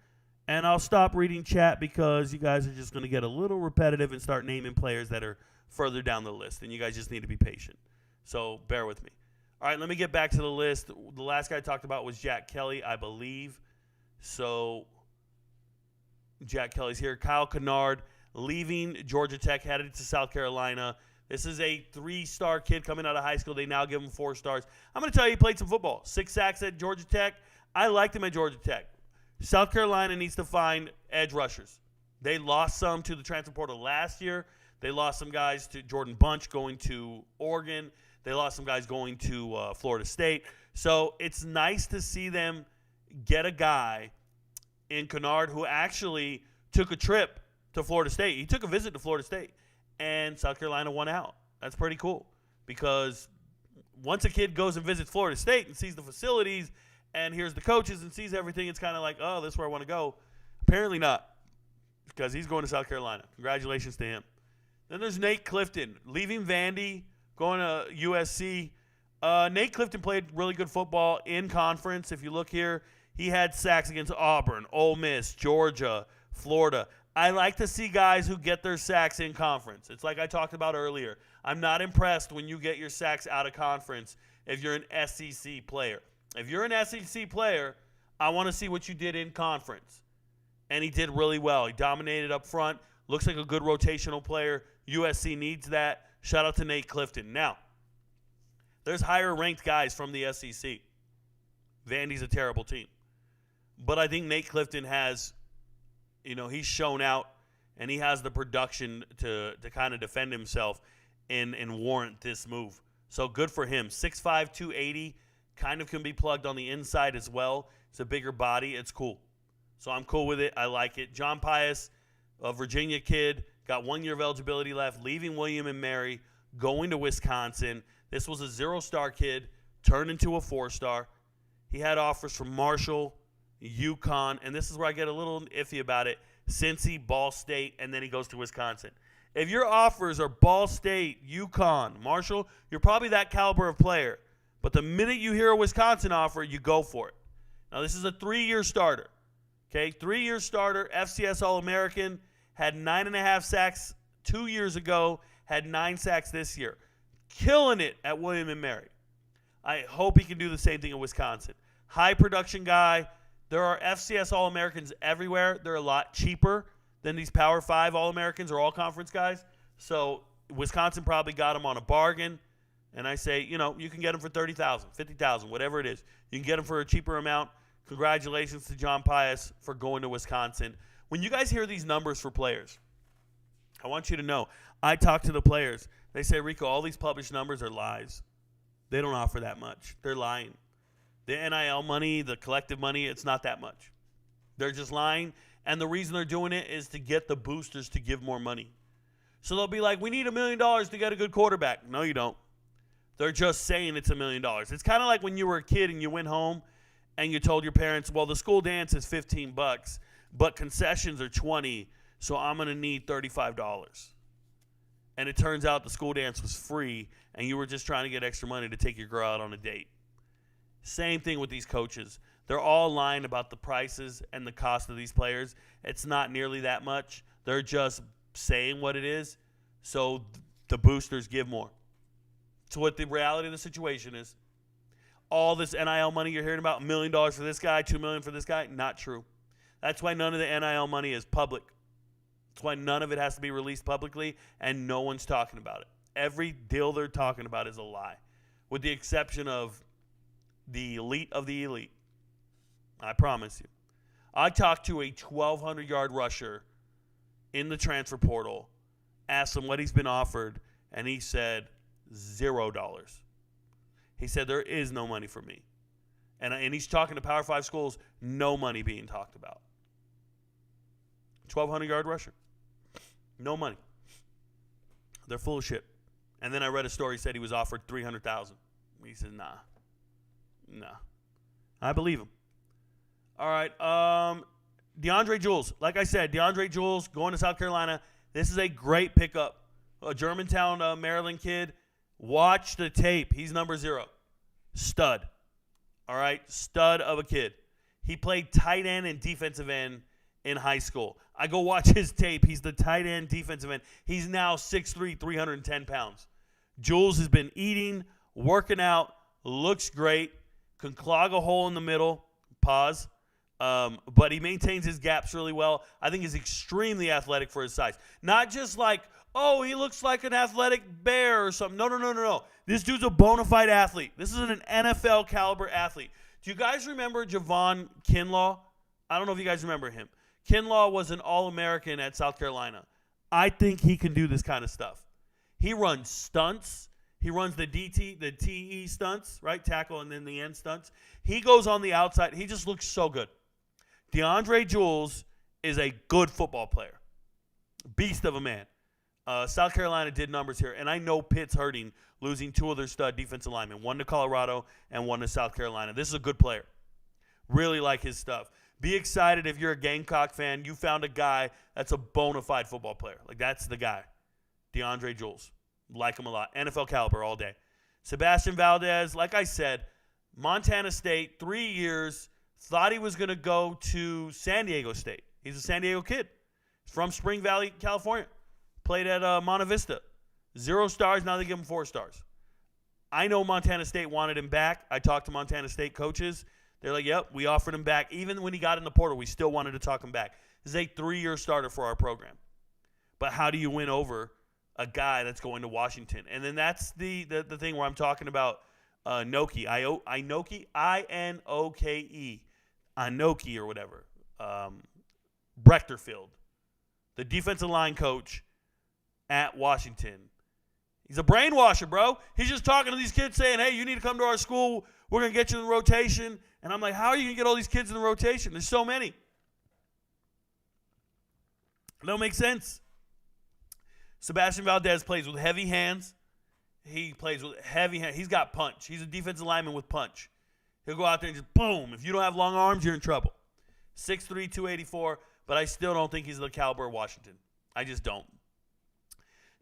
And I'll stop reading chat because you guys are just going to get a little repetitive and start naming players that are further down the list, and you guys just need to be patient. So bear with me. All right, let me get back to the list. The last guy I talked about was Jack Kelly, I believe. So Jack Kelly's here. Kyle Kennard leaving Georgia Tech, headed to South Carolina. This is a 3-star kid coming out of high school. They now give him 4 stars. I'm going to tell you, he played some football. 6 sacks at Georgia Tech. I liked him at Georgia Tech. South Carolina needs to find edge rushers. They lost some to the transfer portal last year. They lost some guys to Jordan Bunch going to Oregon. They lost some guys going to Florida State. So it's nice to see them get a guy in Kennard who actually took a trip to Florida State. He took a visit to Florida State, and South Carolina won out. That's pretty cool because once a kid goes and visits Florida State and sees the facilities and hears the coaches and sees everything, it's kind of like, oh, this is where I want to go. Apparently not, because he's going to South Carolina. Congratulations to him. Then there's Nate Clifton, leaving Vandy, going to USC. Nate Clifton played really good football in conference. If you look here, he had sacks against Auburn, Ole Miss, Georgia, Florida. I like to see guys who get their sacks in conference. It's like I talked about earlier. I'm not impressed when you get your sacks out of conference if you're an SEC player. If you're an SEC player, I want to see what you did in conference. And he did really well. He dominated up front. Looks like a good rotational player. USC needs that. Shout out to Nate Clifton. Now, there's higher-ranked guys from the SEC. Vandy's a terrible team. But I think Nate Clifton has, he's shown out, and he has the production to kind of defend himself and warrant this move. So good for him. 6'5", 280, kind of can be plugged on the inside as well. It's a bigger body. It's cool. So I'm cool with it. I like it. John Pius, a Virginia kid, got 1 year of eligibility left, leaving William and Mary, going to Wisconsin. This was a 0-star kid, turned into a 4-star. He had offers from Marshall, UConn, and this is where I get a little iffy about it, Cincy, Ball State, and then he goes to Wisconsin. If your offers are Ball State, UConn, Marshall, you're probably that caliber of player. But the minute you hear a Wisconsin offer, you go for it. Now, this is a 3-year starter. Okay, 3-year starter, FCS All-American, had 9.5 sacks 2 years ago, had 9 sacks this year. Killing it at William & Mary. I hope he can do the same thing at Wisconsin. High production guy. There are FCS All-Americans everywhere. They're a lot cheaper than these Power 5 All-Americans or All-Conference guys. So Wisconsin probably got him on a bargain. And I say, you can get him for $30,000, $50,000, whatever it is. You can get him for a cheaper amount. Congratulations to John Pius for going to Wisconsin. When you guys hear these numbers for players, I want you to know, I talk to the players. They say, Rico, all these published numbers are lies. They don't offer that much. They're lying. The NIL money, the collective money, it's not that much. They're just lying, and the reason they're doing it is to get the boosters to give more money. So they'll be like, we need $1 million to get a good quarterback. No, you don't. They're just saying it's $1 million. It's kind of like when you were a kid and you went home and you told your parents, well, the school dance is $15, but concessions are $20, so I'm going to need $35. And it turns out the school dance was free, and you were just trying to get extra money to take your girl out on a date. Same thing with these coaches. They're all lying about the prices and the cost of these players. It's not nearly that much. They're just saying what it is, so the boosters give more. It's what the reality of the situation is. All this NIL money you're hearing about, $1 million for this guy, $2 million for this guy, not true. That's why none of the NIL money is public. That's why none of it has to be released publicly, and no one's talking about it. Every deal they're talking about is a lie, with the exception of the elite of the elite. I promise you. I talked to a 1,200-yard rusher in the transfer portal, asked him what he's been offered, and he said $0. He said there is no money for me. And he's talking to Power 5 schools, no money being talked about. 1,200-yard rusher. No money. They're full of shit. And then I read a story, said he was offered $300,000. He said, nah. I believe him. All right. DeAndre Jules. Like I said, DeAndre Jules going to South Carolina. This is a great pickup. A Germantown, Maryland kid. Watch the tape. He's number 0. Stud. All right? Stud of a kid. He played tight end and defensive end in high school. I go watch his tape. He's the tight end defensive end. He's now 6'3", 310 pounds. Jules has been eating, working out, looks great, can clog a hole in the middle. Pause. But he maintains his gaps really well. I think he's extremely athletic for his size. Not just like, oh, he looks like an athletic bear or something. No. This dude's a bona fide athlete. This is an NFL caliber athlete. Do you guys remember Javon Kinlaw? I don't know if you guys remember him. Kinlaw was an All-American at South Carolina. I think he can do this kind of stuff. He runs stunts. He runs the TE stunts, right? Tackle and then the end stunts. He goes on the outside. He just looks so good. DeAndre Jules is a good football player. Beast of a man. South Carolina did numbers here, and I know Pitt's hurting, losing 2 of their stud defensive linemen, one to Colorado and one to South Carolina. This is a good player. Really like his stuff. Be excited if you're a Gamecock fan. You found a guy that's a bona fide football player. Like, that's the guy. DeAndre Jules. Like him a lot. NFL caliber all day. Sebastian Valdez, like I said, Montana State, 3 years, thought he was going to go to San Diego State. He's a San Diego kid. from Spring Valley, California. Played at Monte Vista. 0 stars. Now they give him 4 stars. I know Montana State wanted him back. I talked to Montana State coaches. They're like, yep, we offered him back. Even when he got in the portal, we still wanted to talk him back. This is a 3-year starter for our program. But how do you win over a guy that's going to Washington? And then that's the thing where I'm talking about Inoke. I-N-O-K-E. Inoke or whatever. Brechterfield, the defensive line coach at Washington. He's a brainwasher, bro. He's just talking to these kids saying, hey, you need to come to our school. We're going to get you in the rotation. And I'm like, how are you going to get all these kids in the rotation? There's so many. It don't make sense. Sebastian Valdez plays with heavy hands. He plays with heavy hands. He's got punch. He's a defensive lineman with punch. He'll go out there and just boom. If you don't have long arms, you're in trouble. 6'3", 284, but I still don't think he's the caliber of Washington. I just don't.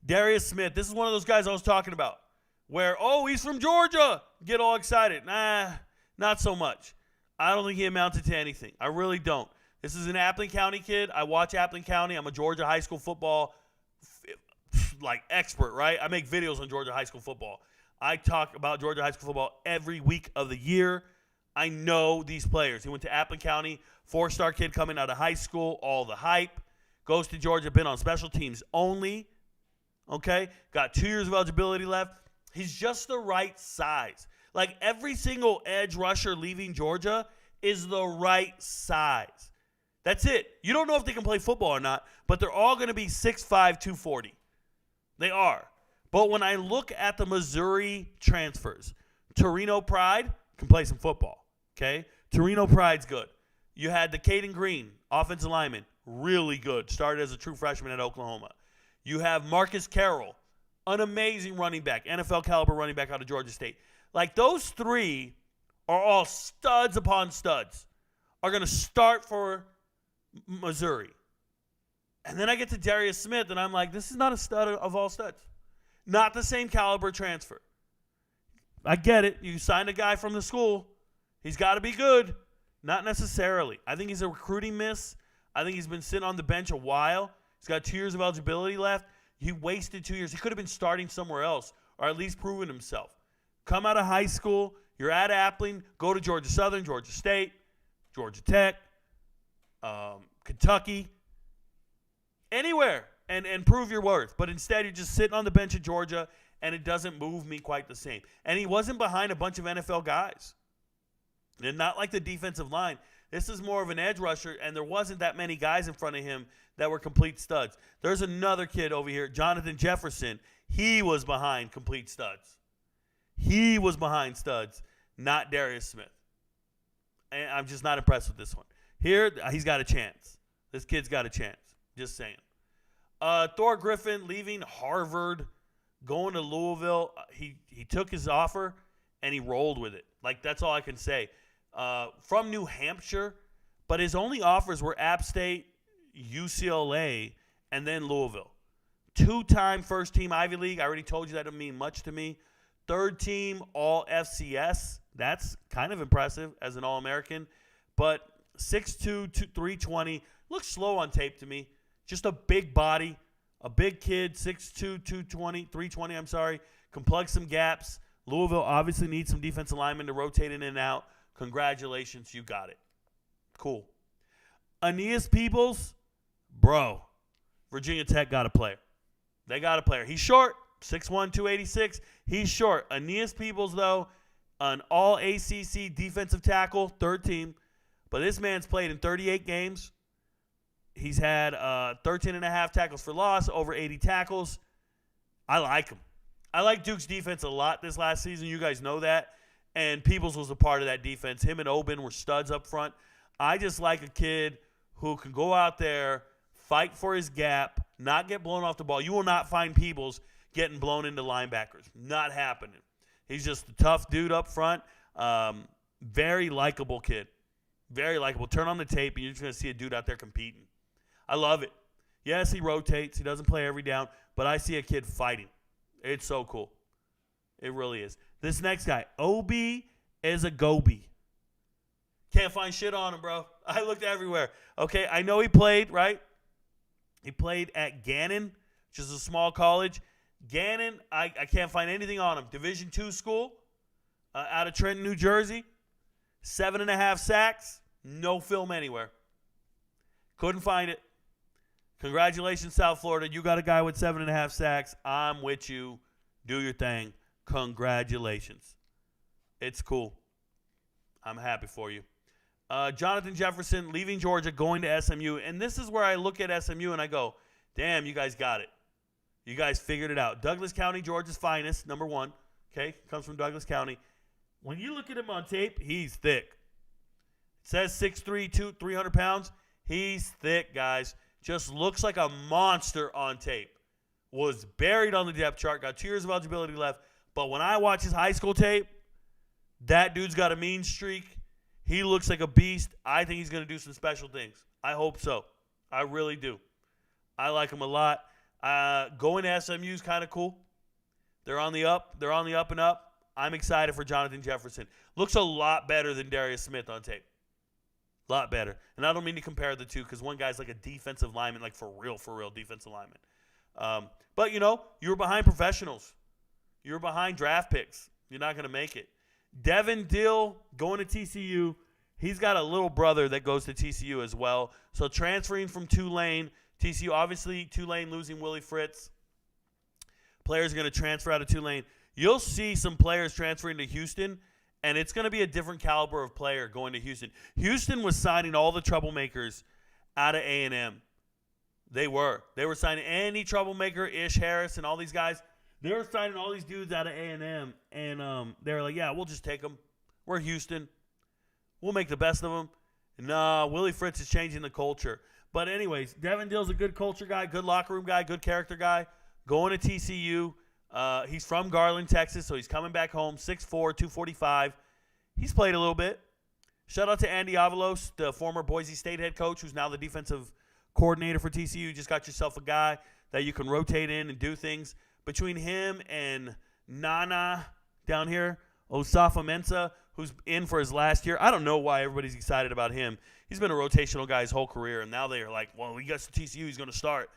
Darius Smith, this is one of those guys I was talking about where, oh, he's from Georgia. Get all excited. Nah, not so much. I don't think he amounted to anything. I really don't. This is an Appling County kid. I watch Appling County. I'm a Georgia high school football expert, right? I make videos on Georgia high school football. I talk about Georgia high school football every week of the year. I know these players. He went to Appling County, 4-star kid coming out of high school, all the hype. Goes to Georgia, been on special teams only. Okay? Got 2 years of eligibility left. He's just the right size. Like every single edge rusher leaving Georgia is the right size. That's it. You don't know if they can play football or not, but they're all going to be 6'5", 240. They are. But when I look at the Missouri transfers, Torino Pride can play some football. Okay? Torino Pride's good. You had the Caden Green, offensive lineman, really good. Started as a true freshman at Oklahoma. You have Marcus Carroll, an amazing running back, NFL caliber running back out of Georgia State. Like those 3 are all studs upon studs. Are going to start for Missouri. And then I get to Darius Smith, and I'm like, this is not a stud of all studs. Not the same caliber transfer. I get it. You signed a guy from the school. He's got to be good. Not necessarily. I think he's a recruiting miss. I think he's been sitting on the bench a while. He's got 2 years of eligibility left. He wasted 2 years. He could have been starting somewhere else or at least proving himself. Come out of high school. You're at Appling. Go to Georgia Southern, Georgia State, Georgia Tech, Kentucky, anywhere, and prove your worth. But instead, you're just sitting on the bench at Georgia, and it doesn't move me quite the same. And he wasn't behind a bunch of NFL guys. And not like the defensive line. This is more of an edge rusher, and there wasn't that many guys in front of him that were complete studs. There's another kid over here, Jonathan Jefferson. He was behind complete studs. He was behind studs, not Darius Smith. And I'm just not impressed with this one. Here, he's got a chance. This kid's got a chance. Just saying. Thor Griffin leaving Harvard, going to Louisville. He took his offer, and he rolled with it. Like, that's all I can say. From New Hampshire, but his only offers were App State, UCLA, and then Louisville. 2-time first-team Ivy League. I already told you that didn't mean much to me. 3rd-team All-FCS. That's kind of impressive as an All-American. But 6'2", 320. Looks slow on tape to me. Just a big body. A big kid, 6'2", 320, can plug some gaps. Louisville obviously needs some defensive linemen to rotate in and out. Congratulations, you got it. Cool. Aeneas Peebles, bro, Virginia Tech got a player. They got a player. He's short, 6'1", 286. He's short. Aeneas Peebles, though, an all-ACC defensive tackle, 3rd team. But this man's played in 38 games. He's had 13.5 tackles for loss, over 80 tackles. I like him. I like Duke's defense a lot this last season. You guys know that. And Peebles was a part of that defense. Him and Oben were studs up front. I just like a kid who can go out there, fight for his gap, not get blown off the ball. You will not find Peebles getting blown into linebackers. Not happening. He's just a tough dude up front. Very likable kid. Very likable. Turn on the tape, and you're just going to see a dude out there competing. I love it. Yes, he rotates. He doesn't play every down, but I see a kid fighting. It's so cool. It really is. This next guy, Obi Ezegobi. Can't find shit on him, bro. I looked everywhere. Okay, I know he played, right? He played at Gannon, which is a small college. Gannon, I can't find anything on him. Division II school out of Trenton, New Jersey. 7.5 sacks. No film anywhere. Couldn't find it. Congratulations, South Florida. You got a guy with 7.5 sacks. I'm with you. Do your thing. Congratulations. It's cool. I'm happy for you. Jonathan Jefferson leaving Georgia, going to SMU. And this is where I look at SMU and I go, damn, you guys got it. You guys figured it out. Douglas County, Georgia's finest, number one. Okay, comes from Douglas County. When you look at him on tape, he's thick. It says 6'3", 300 pounds. He's thick, guys. Just looks like a monster on tape. Was buried on the depth chart, got 2 years of eligibility left. But when I watch his high school tape, that dude's got a mean streak. He looks like a beast. I think he's going to do some special things. I hope so. I really do. I like him a lot. Going to SMU is kind of cool. They're on the up. They're on the up and up. I'm excited for Jonathan Jefferson. Looks a lot better than Darius Smith on tape. A lot better. And I don't mean to compare the two because one guy's like a defensive lineman, like for real defensive lineman. But, you know, you were behind professionals. You were behind draft picks. You're not going to make it. Devin Dill going to TCU. He's got a little brother that goes to TCU as well. So transferring from Tulane, TCU, obviously Tulane losing Willie Fritz. Players are going to transfer out of Tulane. You'll see some players transferring to Houston, and it's going to be a different caliber of player going to Houston. Houston was signing all the troublemakers out of A&M. They were. They were signing any troublemaker, Ish Harris and all these guys. They were signing all these dudes out of A&M, and they were like, yeah, we'll just take them. We're Houston. We'll make the best of them. Nah, Willie Fritz is changing the culture. But anyways, Devin Dill's a good culture guy, good locker room guy, good character guy. Going to TCU. He's from Garland, Texas, so he's coming back home, 6'4", 245. He's played a little bit. Shout out to Andy Avalos, the former Boise State head coach, who's now the defensive coordinator for TCU. You just got yourself a guy that you can rotate in and do things. Between him and Nana down here, Osafa Mensah, who's in for his last year. I don't know why everybody's excited about him. He's been a rotational guy his whole career, and now they're like, well, he gets to TCU, he's going to start.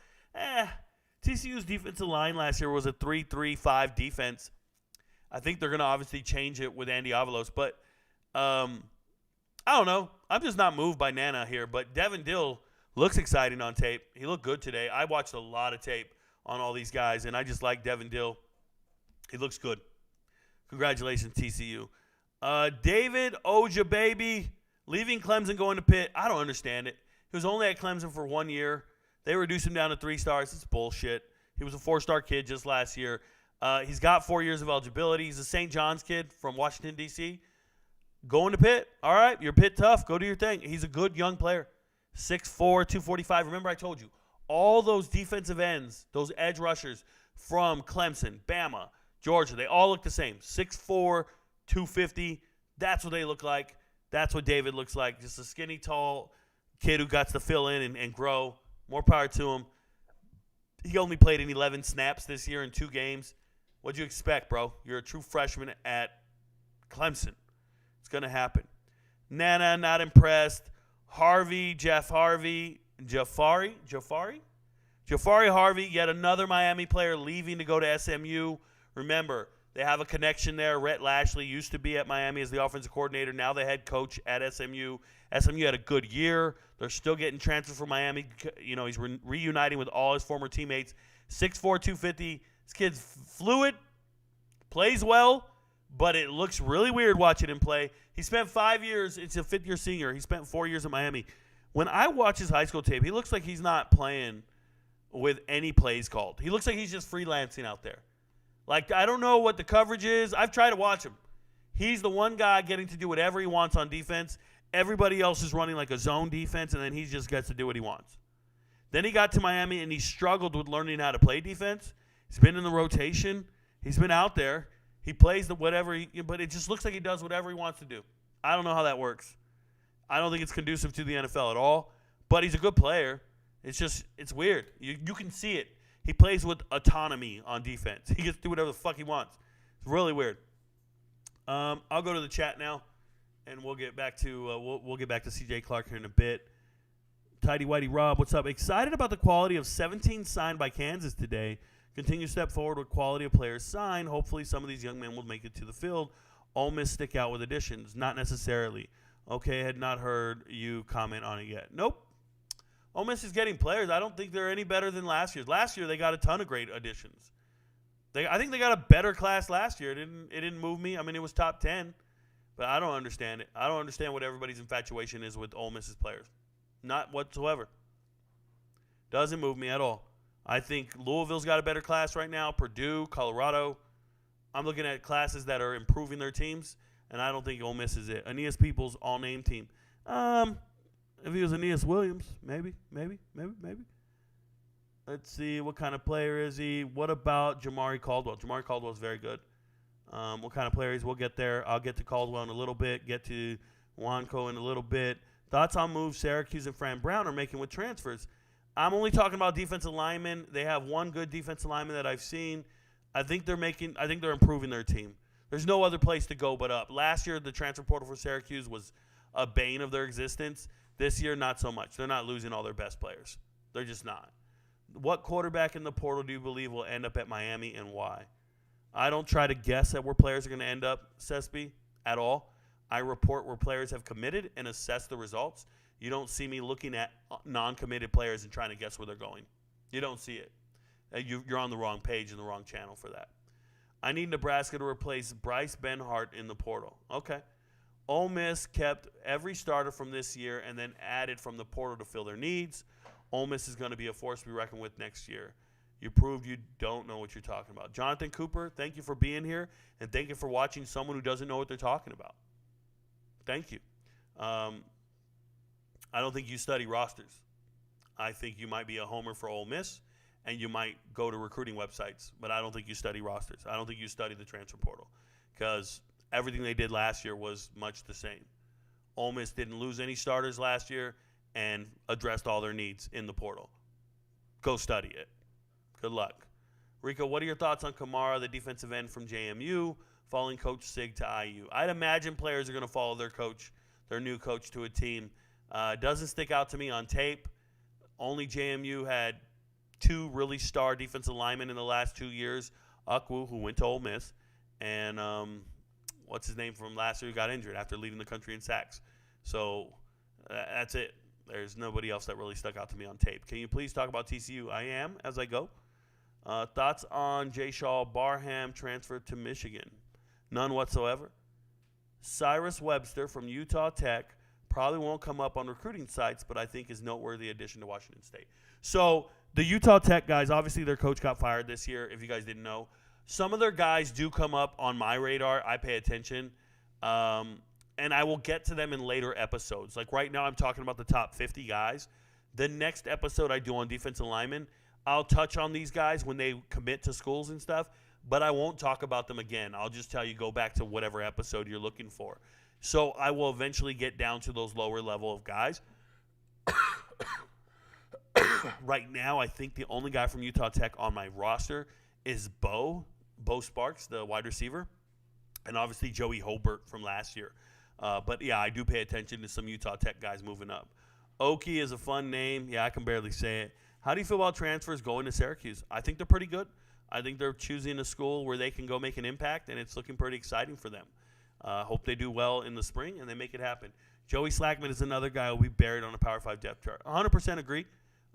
TCU's defensive line last year was a 3-3-5 defense. I think they're going to obviously change it with Andy Avalos, but I don't know. I'm just not moved by Nana here, but Devin Dill looks exciting on tape. He looked good today. I watched a lot of tape on all these guys, and I just like Devin Dill. He looks good. Congratulations, TCU. David Ojababy leaving Clemson, going to Pitt. I don't understand it. He was only at Clemson for 1 year. They reduced him down to 3 stars. It's bullshit. He was a 4-star kid just last year. He's got 4 years of eligibility. He's a St. John's kid from Washington, D.C. Going to Pitt. All right, you're Pitt tough. Go do your thing. He's a good young player. 6'4", 245. Remember I told you, all those defensive ends, those edge rushers from Clemson, Bama, Georgia, they all look the same. 6'4", 250. That's what they look like. That's what David looks like. Just a skinny, tall kid who got to fill in and grow. More power to him. He only played in 11 snaps this year in 2 games. What'd you expect, bro? You're a true freshman at Clemson. It's going to happen. Nana, not impressed. Jafari Harvey, yet another Miami player leaving to go to SMU. Remember, they have a connection there. Rhett Lashley used to be at Miami as the offensive coordinator, now the head coach at SMU. SMU had a good year. They're still getting transferred from Miami. You know, he's reuniting with all his former teammates. 6'4", 250. This kid's fluid, plays well, but it looks really weird watching him play. He spent 5 years. It's a 5th-year senior. He spent 4 years at Miami. When I watch his high school tape, he looks like he's not playing with any plays called. He looks like he's just freelancing out there. Like, I don't know what the coverage is. I've tried to watch him. He's the one guy getting to do whatever he wants on defense. Everybody else is running like a zone defense, and then he just gets to do what he wants. Then he got to Miami, and he struggled with learning how to play defense. He's been in the rotation. He's been out there. He plays the whatever, but it just looks like he does whatever he wants to do. I don't know how that works. I don't think it's conducive to the NFL at all, but he's a good player. It's just, it's weird. You can see it. He plays with autonomy on defense. He gets to do whatever the fuck he wants. It's really weird. I'll go to the chat now, and we'll get back to CJ Clark here in a bit. Tidy Whitey Rob, what's up? Excited about the quality of 17 signed by Kansas today. Continue to step forward with quality of players signed. Hopefully some of these young men will make it to the field. Ole Miss stick out with additions. Not necessarily. Okay, had not heard you comment on it yet. Nope. Ole Miss is getting players. I don't think they're any better than last year. Last year they got a ton of great additions. I think they got a better class last year. It didn't move me. I mean, it was top 10, but I don't understand it. I don't understand what everybody's infatuation is with Ole Miss's players. Not whatsoever. Doesn't move me at all. I think Louisville's got a better class right now. Purdue, Colorado. I'm looking at classes that are improving their teams, and I don't think Ole Miss is it. Aeneas Peoples, all-name team. If he was Aeneas Williams, maybe. Let's see, what kind of player is he? What about Jamari Caldwell? Jamari Caldwell's very good. What kind of player is? We'll get there. I'll get to Caldwell in a little bit, get to Wanko in a little bit. Thoughts on moves Syracuse and Fran Brown are making with transfers? I'm only talking about defensive linemen. They have one good defensive lineman that I've seen. I think they're improving their team. There's no other place to go but up. Last year, the transfer portal for Syracuse was a bane of their existence. This year, not so much. They're not losing all their best players. They're just not. What quarterback in the portal do you believe will end up at Miami and why? I don't try to guess at where players are going to end up, Cespi, at all. I report where players have committed and assess the results. You don't see me looking at non-committed players and trying to guess where they're going. You don't see it. You're on the wrong page and the wrong channel for that. I need Nebraska to replace Bryce Benhart in the portal. Okay. Ole Miss kept every starter from this year and then added from the portal to fill their needs. Ole Miss is going to be a force to be reckoned with next year. You proved you don't know what you're talking about. Jonathan Cooper, thank you for being here, and thank you for watching someone who doesn't know what they're talking about. Thank you. I don't think you study rosters. I think you might be a homer for Ole Miss, and you might go to recruiting websites, but I don't think you study rosters. I don't think you study the transfer portal because everything they did last year was much the same. Ole Miss didn't lose any starters last year and addressed all their needs in the portal. Go study it. Good luck. Rico, what are your thoughts on Kamara, the defensive end from JMU, following Coach Sig to IU? I'd imagine players are going to follow their new coach to a team. Doesn't stick out to me on tape. Only JMU had 2 really star defensive linemen in the last 2 years. Ukwu, who went to Ole Miss, and what's his name from last year who got injured after leading the country in sacks. So that's it. There's nobody else that really stuck out to me on tape. Can you please talk about TCU? I am, as I go. Thoughts on Jay Shaw Barham transfer to Michigan? None whatsoever. Cyrus Webster from Utah Tech probably won't come up on recruiting sites, but I think is noteworthy addition to Washington State. So the Utah Tech guys, obviously their coach got fired this year, if you guys didn't know. Some of their guys do come up on my radar. I pay attention. And I will get to them in later episodes. Like right now I'm talking about the top 50 guys. The next episode I do on defensive linemen, I'll touch on these guys when they commit to schools and stuff, but I won't talk about them again. I'll just tell you go back to whatever episode you're looking for. So I will eventually get down to those lower level of guys. Right now I think the only guy from Utah Tech on my roster is Bo Sparks, the wide receiver, and obviously Joey Hobart from last year. But, yeah, I do pay attention to some Utah Tech guys moving up. Okie is a fun name. Yeah, I can barely say it. How do you feel about transfers going to Syracuse? I think they're pretty good. I think they're choosing a school where they can go make an impact, and it's looking pretty exciting for them. Hope they do well in the spring, and they make it happen. Joey Slackman is another guy who will be buried on a Power 5 depth chart. 100% agree.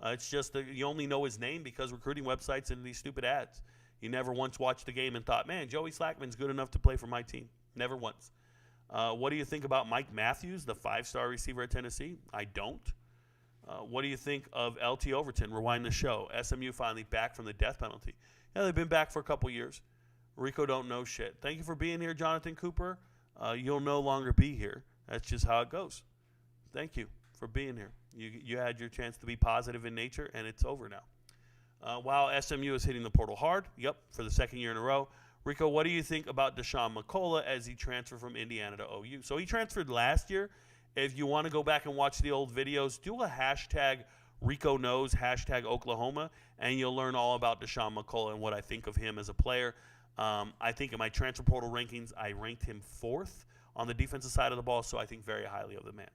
It's just that you only know his name because recruiting websites and these stupid ads. You never once watched the game and thought, man, Joey Slackman's good enough to play for my team. Never once. What do you think about Mike Matthews, the 5-star receiver at Tennessee? I don't. What do you think of LT Overton? Rewind the show. SMU finally back from the death penalty. Yeah, they've been back for a couple years. Rico don't know shit. Thank you for being here, Jonathan Cooper. You'll no longer be here. That's just how it goes. Thank you for being here. You had your chance to be positive in nature, and it's over now. While SMU is hitting the portal hard, yep, for the second year in a row. Rico, what do you think about Deshaun McCullough as he transferred from Indiana to OU? So he transferred last year. If you want to go back and watch the old videos, do a hashtag RicoKnows, hashtag Oklahoma, and you'll learn all about Deshaun McCullough and what I think of him as a player. I think in my transfer portal rankings, I ranked him 4th on the defensive side of the ball, so I think very highly of the man.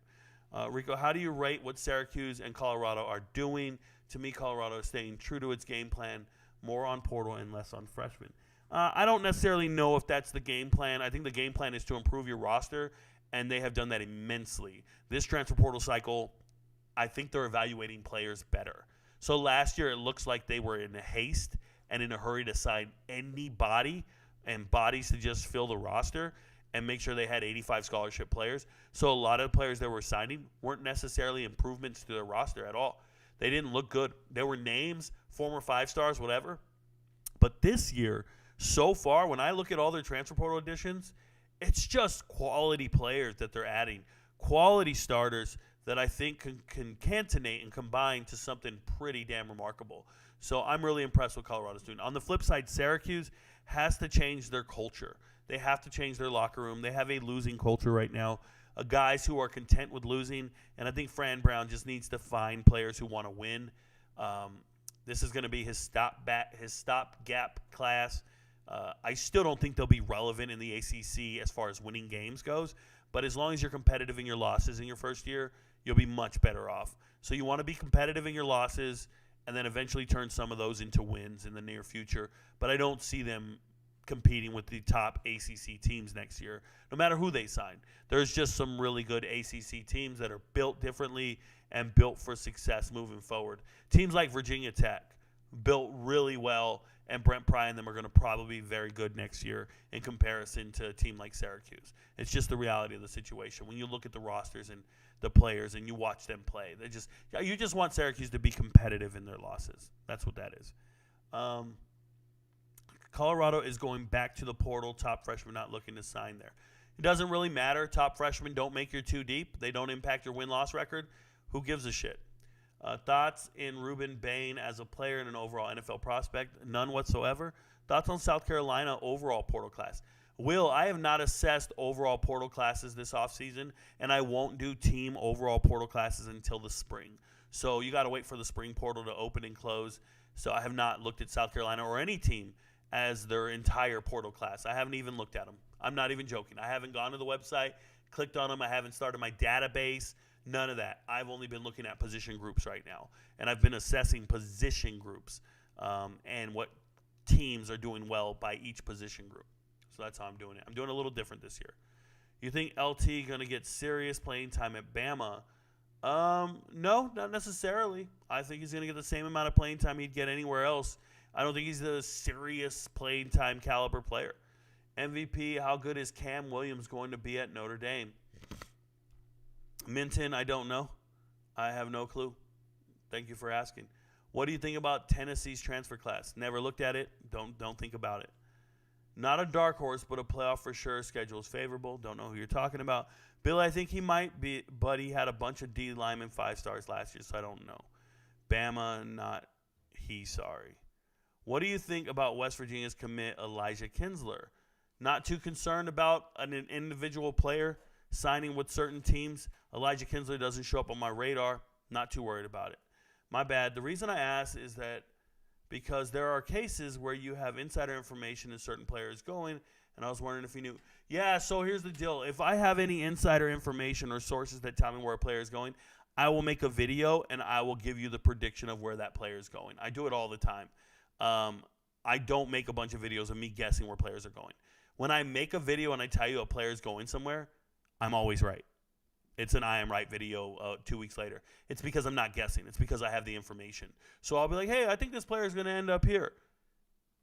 Rico, how do you rate what Syracuse and Colorado are doing? To me, Colorado is staying true to its game plan, more on portal and less on freshmen. I don't necessarily know if that's the game plan. I think the game plan is to improve your roster, and they have done that immensely. This transfer portal cycle, I think they're evaluating players better. So last year, it looks like they were in a haste and in a hurry to sign anybody and bodies to just fill the roster and make sure they had 85 scholarship players. So a lot of players that were signing weren't necessarily improvements to their roster at all. They didn't look good. There were names, former 5-stars, whatever. But this year, so far, when I look at all their transfer portal additions, it's just quality players that they're adding, quality starters that I think can concatenate and combine to something pretty damn remarkable. So I'm really impressed with Colorado's doing. On the flip side, Syracuse has to change their culture. They have to change their locker room. They have a losing culture right now, guys who are content with losing, and I think Fran Brown just needs to find players who want to win. This is going to be his stopgap class. I still don't think they'll be relevant in the ACC as far as winning games goes, but as long as you're competitive in your losses in your first year, you'll be much better off. So you want to be competitive in your losses and then eventually turn some of those into wins in the near future. But I don't see them competing with the top ACC teams next year, no matter who they sign. There's just some really good ACC teams that are built differently and built for success moving forward. Teams like Virginia Tech, built really well, and Brent Pry and them are going to probably be very good next year in comparison to a team like Syracuse. It's just the reality of the situation. When you look at the rosters and the players and you watch them play, you just want Syracuse to be competitive in their losses. That's what that is. Colorado is going back to the portal. Top freshmen not looking to sign there. It doesn't really matter. Top freshmen don't make your too deep. They don't impact your win-loss record. Who gives a shit? Thoughts in Ruben Bain as a player and an overall NFL prospect? None whatsoever. Thoughts on South Carolina overall portal class? Will, I have not assessed overall portal classes this offseason, and I won't do team overall portal classes until the spring. So you got to wait for the spring portal to open and close. So I have not looked at South Carolina or any team as their entire portal class. I haven't even looked at them. I'm not even joking. I haven't gone to the website, clicked on them. I haven't started my database. None of that. I've only been looking at position groups right now, and I've been assessing position groups and what teams are doing well by each position group. So that's how I'm doing it. I'm doing it a little different this year. You think LT going to get serious playing time at Bama? No, not necessarily. I think he's going to get the same amount of playing time he'd get anywhere else. I don't think he's a serious playing time caliber player. MVP, how good is Cam Williams going to be at Notre Dame? Minton, I don't know. I have no clue. Thank you for asking. What do you think about Tennessee's transfer class? Never looked at it. Don't think about it. Not a dark horse, but a playoff for sure. Schedule is favorable. Don't know who you're talking about. Bill, I think he might be, but he had a bunch of D linemen 5-stars last year, so I don't know. Bama, not he, sorry. What do you think about West Virginia's commit Elijah Kinsler? Not too concerned about an individual player signing with certain teams. Elijah Kinsler doesn't show up on my radar. Not too worried about it. My bad. The reason I ask is that because there are cases where you have insider information and certain players going, and I was wondering if you knew. Yeah, so here's the deal. If I have any insider information or sources that tell me where a player is going, I will make a video and I will give you the prediction of where that player is going. I do it all the time. I don't make a bunch of videos of me guessing where players are going. When I make a video and I tell you a player is going somewhere, I'm always right. It's an I am right video 2 weeks later. It's because I'm not guessing. It's because I have the information. So I'll be like, hey, I think this player is going to end up here.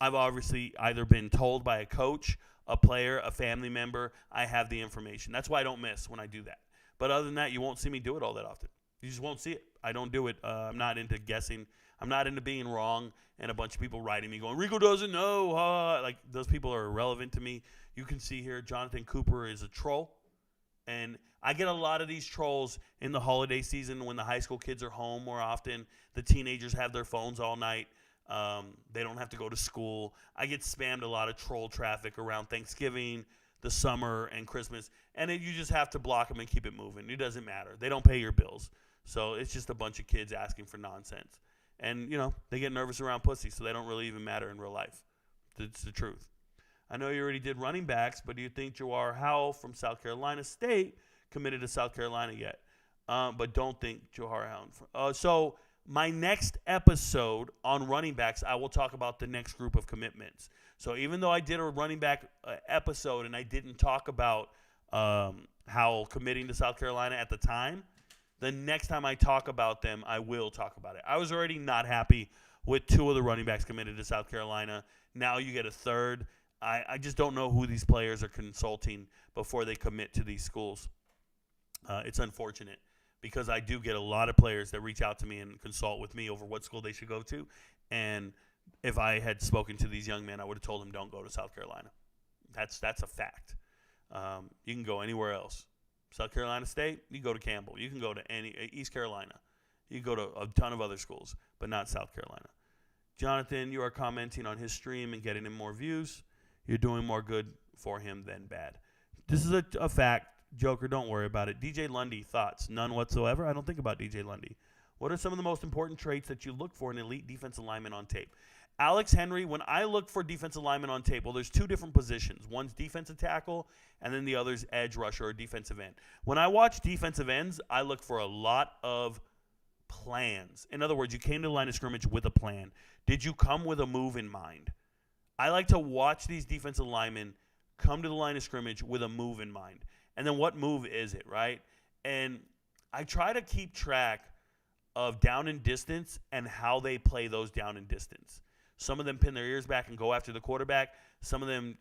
I've obviously either been told by a coach, a player, a family member. I have the information. That's why I don't miss when I do that. But other than that, you won't see me do it all that often. You just won't see it. I don't do it. I'm not into guessing. I'm not into being wrong and a bunch of people writing me going, Rico doesn't know. Like, those people are irrelevant to me. You can see here Jonathan Cooper is a troll. And I get a lot of these trolls in the holiday season when the high school kids are home more often. The teenagers have their phones all night. They don't have to go to school. I get spammed a lot of troll traffic around Thanksgiving, the summer, and Christmas. And then you just have to block them and keep it moving. It doesn't matter. They don't pay your bills. So it's just a bunch of kids asking for nonsense. And, you know, they get nervous around pussy, so they don't really even matter in real life. It's the truth. I know you already did running backs, but do you think Jawar Howell from South Carolina State committed to South Carolina yet? but don't think Johar Allen. So my next episode on running backs, I will talk about the next group of commitments. So even though I did a running back episode and I didn't talk about how committing to South Carolina at the time, the next time I talk about them, I will talk about it. I was already not happy with 2 of the running backs committed to South Carolina. Now you get a third. I just don't know who these players are consulting before they commit to these schools. It's unfortunate because I do get a lot of players that reach out to me and consult with me over what school they should go to. And if I had spoken to these young men, I would have told them don't go to South Carolina. That's a fact. You can go anywhere else. South Carolina State, you go to Campbell. You can go to East Carolina. You can go to a ton of other schools, but not South Carolina. Jonathan, you are commenting on his stream and getting him more views. You're doing more good for him than bad. This is a fact. Joker, don't worry about it. DJ Lundy, thoughts? None whatsoever. I don't think about DJ Lundy. What are some of the most important traits that you look for in elite defensive lineman on tape? Alex Henry, when I look for defensive lineman on tape, well, there's 2 different positions. One's defensive tackle, and then the other's edge rusher or defensive end. When I watch defensive ends, I look for a lot of plans. In other words, you came to the line of scrimmage with a plan. Did you come with a move in mind? I like to watch these defensive linemen come to the line of scrimmage with a move in mind. And then what move is it, right? And I try to keep track of down and distance and how they play those down and distance. Some of them pin their ears back and go after the quarterback. Some of them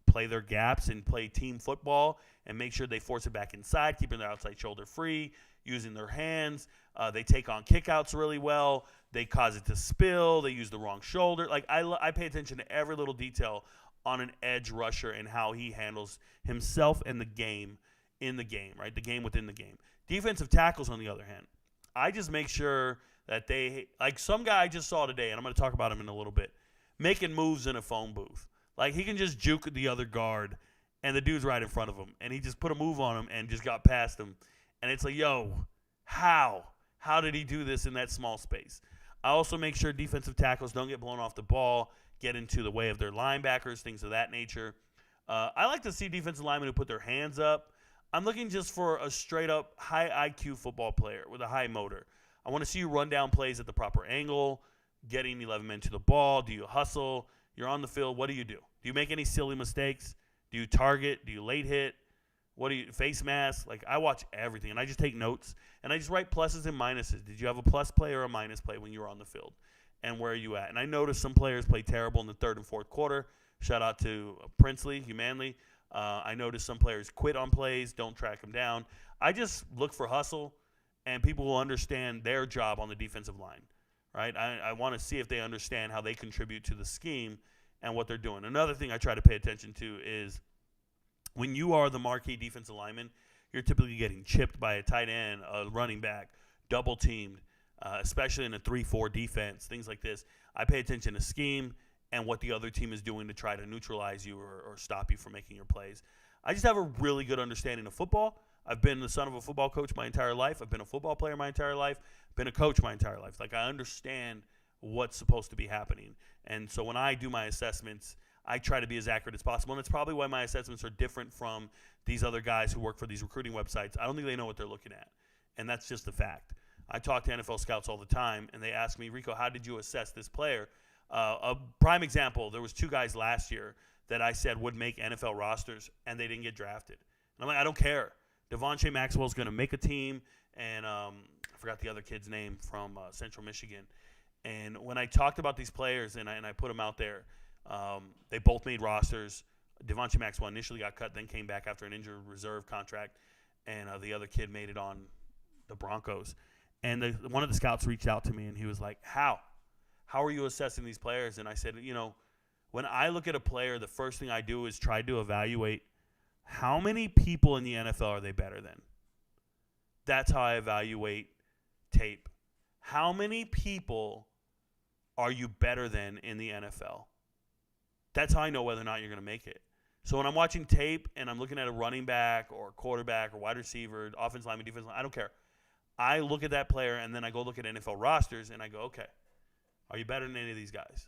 play their gaps and play team football and make sure they force it back inside, keeping their outside shoulder free, using their hands. They take on kickouts really well. They cause it to spill. They use the wrong shoulder. Like I pay attention to every little detail on an edge rusher and how he handles himself and the game in the game, right? The game within the game. Defensive tackles, on the other hand, I just make sure that they, like some guy I just saw today, and I'm going to talk about him in a little bit, making moves in a phone booth. Like he can just juke the other guard, and the dude's right in front of him, and he just put a move on him and just got past him. And it's like, yo, how? How did he do this in that small space? I also make sure defensive tackles don't get blown off the ball, get into the way of their linebackers, things of that nature. I like to see defensive linemen who put their hands up. I'm looking just for a straight-up high IQ football player with a high motor. I want to see you run down plays at the proper angle, getting 11 men to the ball. Do you hustle? You're on the field. What do? Do you make any silly mistakes? Do you target? Do you late hit? What do you face mask? Like I watch everything, and I just take notes, and I just write pluses and minuses. Did you have a plus play or a minus play when you were on the field? And where are you at? And I noticed some players play terrible in the 3rd and 4th quarter. Shout out to Princely, Humanly. I noticed some players quit on plays, don't track them down. I just look for hustle, and people will understand their job on the defensive line, right? I want to see if they understand how they contribute to the scheme and what they're doing. Another thing I try to pay attention to is when you are the marquee defensive lineman, you're typically getting chipped by a tight end, a running back, double teamed, especially in a 3-4 defense, things like this. I pay attention to scheme and what the other team is doing to try to neutralize you or stop you from making your plays. I just have a really good understanding of football. I've been the son of a football coach my entire life. I've been a football player my entire life. I've been a coach my entire life. Like I understand what's supposed to be happening. And so when I do my assessments, I try to be as accurate as possible. And it's probably why my assessments are different from these other guys who work for these recruiting websites. I don't think they know what they're looking at. And that's just a fact. I talk to NFL scouts all the time, and they ask me, Rico, how did you assess this player? A prime example, there was 2 guys last year that I said would make NFL rosters, and they didn't get drafted. And I'm like, I don't care. Devontae Maxwell's going to make a team, and I forgot the other kid's name from Central Michigan. And when I talked about these players and I put them out there, they both made rosters. Devontae Maxwell initially got cut, then came back after an injured reserve contract, and the other kid made it on the Broncos. And one of the scouts reached out to me, and he was like, How are you assessing these players? And I said, when I look at a player, the first thing I do is try to evaluate how many people in the NFL are they better than. That's how I evaluate tape. How many people are you better than in the NFL? That's how I know whether or not you're going to make it. So when I'm watching tape and I'm looking at a running back or quarterback or wide receiver, offensive lineman, defensive lineman, I don't care. I look at that player and then I go look at NFL rosters and I go, okay, are you better than any of these guys?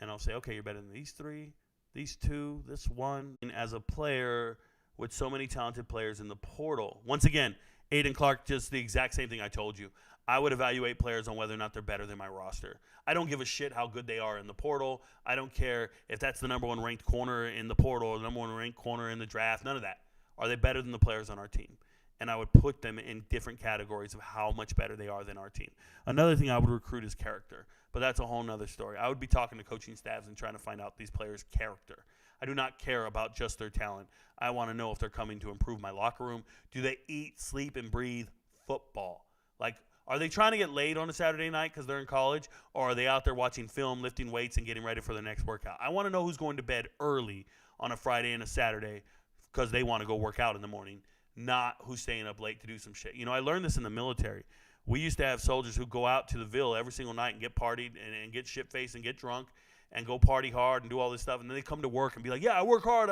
And I'll say, okay, you're better than these 3, these 2, this 1. And as a player with so many talented players in the portal, once again, Aiden Clark, just the exact same thing I told you. I would evaluate players on whether or not they're better than my roster. I don't give a shit how good they are in the portal. I don't care if that's the number one ranked corner in the portal or the number one ranked corner in the draft. None of that. Are they better than the players on our team? And I would put them in different categories of how much better they are than our team. Another thing I would recruit is character, but that's a whole nother story. I would be talking to coaching staffs and trying to find out these players' character. I do not care about just their talent. I want to know if they're coming to improve my locker room. Do they eat, sleep, and breathe football? Like, are they trying to get laid on a Saturday night because they're in college, or are they out there watching film, lifting weights, and getting ready for their next workout? I want to know who's going to bed early on a Friday and a Saturday because they want to go work out in the morning, not who's staying up late to do some shit. You know, I learned this in the military. We used to have soldiers who go out to the Ville every single night and get partied and get shit-faced and get drunk and go party hard and do all this stuff, and then they come to work and be like, yeah, I work hard.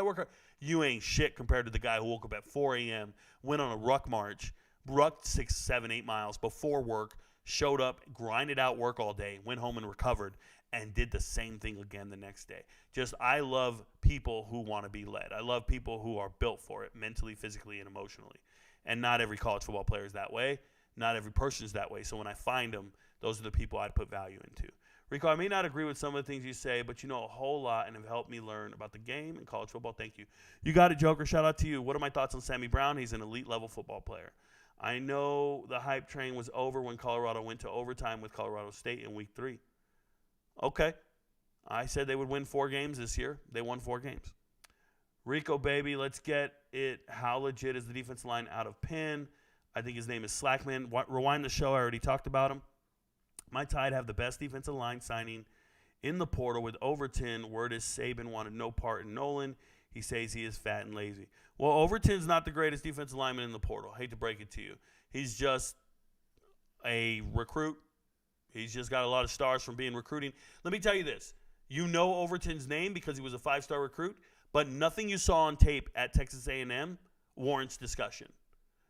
You ain't shit compared to the guy who woke up at 4 a.m., went on a ruck march, rucked 6, 7, 8 miles before work, showed up, grinded out work all day, went home and recovered, and did the same thing again the next day. I love people who want to be led. I love people who are built for it mentally, physically, and emotionally. And not every college football player is that way. Not every person is that way. So when I find them, those are the people I'd put value into. Rico, I may not agree with some of the things you say, but you know a whole lot and have helped me learn about the game and college football. Thank you. You got it, Joker. Shout out to you. What are my thoughts on Sammy Brown? He's an elite-level football player. I know the hype train was over when Colorado went to overtime with Colorado State in week 3. Okay. I said they would win 4 games this year. They won 4 games. Rico, baby, let's get it. How legit is the defensive line out of Penn? I think his name is Slackman. Rewind the show. I already talked about him. My Tide have the best defensive line signing in the portal with Overton. Word is Saban wanted no part in Nolan. He says he is fat and lazy. Well, Overton's not the greatest defensive lineman in the portal. Hate to break it to you. He's just a recruit. He's just got a lot of stars from being recruiting. Let me tell you this. You know Overton's name because he was a 5-star recruit, but nothing you saw on tape at Texas A&M warrants discussion.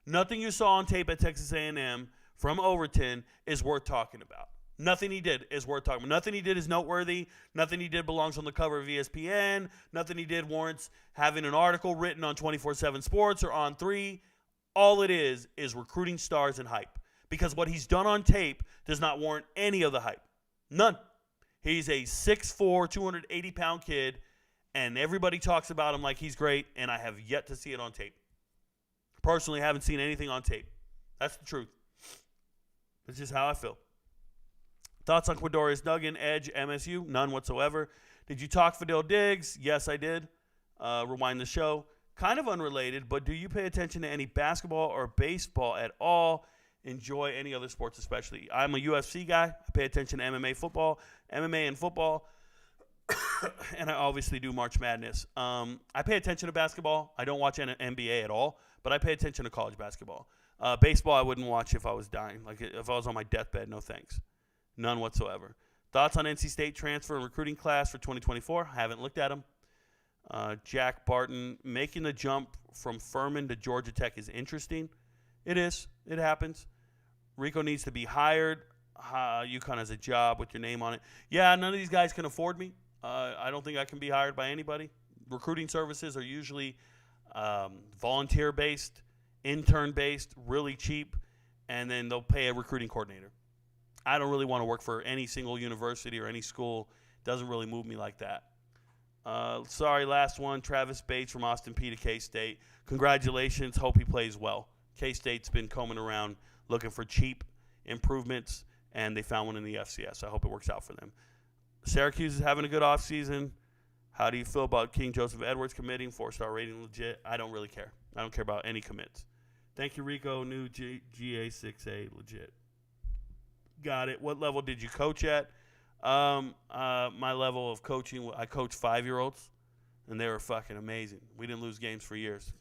Nothing you saw on tape at Texas A&M from Overton is worth talking about. Nothing he did is worth talking about. Nothing he did is noteworthy. Nothing he did belongs on the cover of ESPN. Nothing he did warrants having an article written on 24/7 Sports or on 3. All it is recruiting stars and hype. Because what he's done on tape does not warrant any of the hype. None. He's a 6'4", 280-pound kid, and everybody talks about him like he's great, and I have yet to see it on tape. Personally, haven't seen anything on tape. That's the truth. That's just how I feel. Thoughts on Quindorius Duggan, Edge, MSU? None whatsoever. Did you talk Fidel Diggs? Yes, I did. Rewind the show. Kind of unrelated, but do you pay attention to any basketball or baseball at all? Enjoy any other sports especially. I'm a UFC guy. I pay attention to MMA and football. And I obviously do March Madness. I pay attention to basketball. I don't watch NBA at all, but I pay attention to college basketball. Baseball I wouldn't watch if I was dying. Like if I was on my deathbed, no thanks. None whatsoever. Thoughts on NC State transfer and recruiting class for 2024? Haven't looked at them. Jack Barton, making the jump from Furman to Georgia Tech is interesting. It is. It happens. Rico needs to be hired. UConn has a job with your name on it. Yeah, none of these guys can afford me. I don't think I can be hired by anybody. Recruiting services are usually volunteer-based, intern-based, really cheap, and then they'll pay a recruiting coordinator. I don't really want to work for any single university or any school. Doesn't really move me like that. Sorry, last one. Travis Bates from Austin Peay to K-State. Congratulations. Hope he plays well. K-State's been combing around looking for cheap improvements, and they found one in the FCS. I hope it works out for them. Syracuse is having a good offseason. How do you feel about King Joseph Edwards committing? 4-star rating legit. I don't really care. I don't care about any commits. Thank you, Rico. New GA6A legit. Got it. What level did you coach at? My level of coaching, I coached 5-year-olds, and they were fucking amazing. We didn't lose games for years.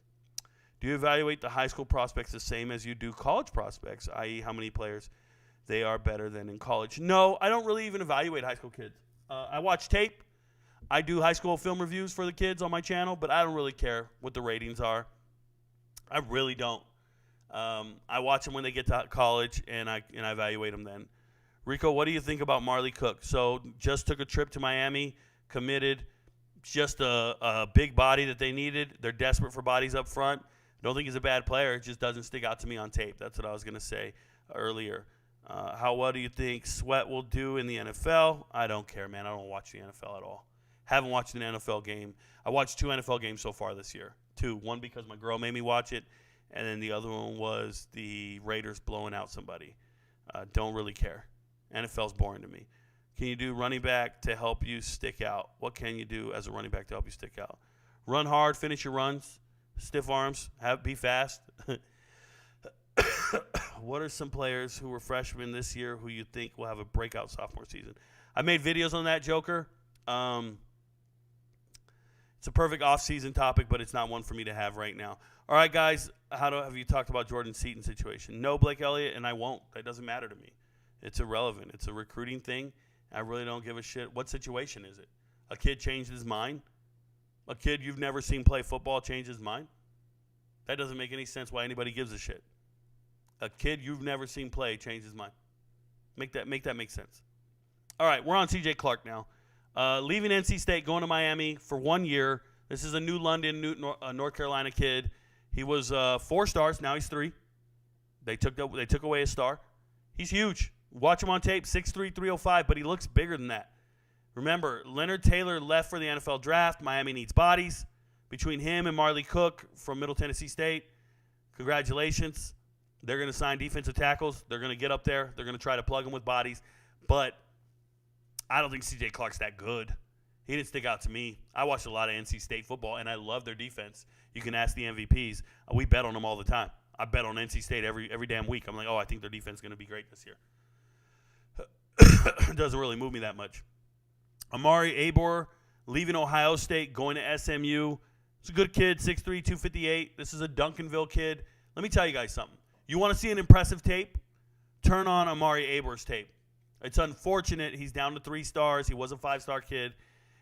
Do you evaluate the high school prospects the same as you do college prospects, i.e. how many players they are better than in college? No, I don't really even evaluate high school kids. I watch tape. I do high school film reviews for the kids on my channel, but I don't really care what the ratings are. I really don't. I watch them when they get to college, and I evaluate them then. Rico, what do you think about Marley Cook? So just took a trip to Miami, committed, just a big body that they needed. They're desperate for bodies up front. Don't think he's a bad player. It just doesn't stick out to me on tape. That's what I was going to say earlier. How well do you think Sweat will do in the NFL? I don't care, man. I don't watch the NFL at all. Haven't watched an NFL game. I watched 2 NFL games so far this year. 2. One because my girl made me watch it, and then the other one was the Raiders blowing out somebody. Don't really care. NFL's boring to me. Can you do running back to help you stick out? What can you do as a running back to help you stick out? Run hard, finish your runs, stiff arms, be fast. What are some players who were freshmen this year who you think will have a breakout sophomore season? I made videos on that, Joker. It's a perfect off-season topic, but it's not one for me to have right now. All right, guys, have you talked about Jordan Seaton's situation? No, Blake Elliott, and I won't. That doesn't matter to me. It's irrelevant. It's a recruiting thing. I really don't give a shit. What situation is it? A kid changed his mind? A kid you've never seen play football changed his mind? That doesn't make any sense why anybody gives a shit. A kid you've never seen play changed his mind. Make that make sense. All right, we're on C.J. Clark now. Leaving NC State, going to Miami for 1 year. This is a New London, North Carolina kid. He was 4 stars. Now he's 3. They took away his star. He's huge. Watch him on tape, 6'3", 305, but he looks bigger than that. Remember, Leonard Taylor left for the NFL draft. Miami needs bodies. Between him and Marley Cook from Middle Tennessee State, congratulations. They're going to sign defensive tackles. They're going to get up there. They're going to try to plug them with bodies. But I don't think C.J. Clark's that good. He didn't stick out to me. I watched a lot of NC State football, and I love their defense. You can ask the MVPs. We bet on them all the time. I bet on NC State every damn week. I'm like, I think their defense is going to be great this year. Doesn't really move me that much. Amari Abor leaving Ohio State, going to SMU. He's a good kid, 6'3", 258. This is a Duncanville kid. Let me tell you guys something. You want to see an impressive tape? Turn on Amari Abor's tape. It's unfortunate he's down to 3 stars. He was a 5-star kid.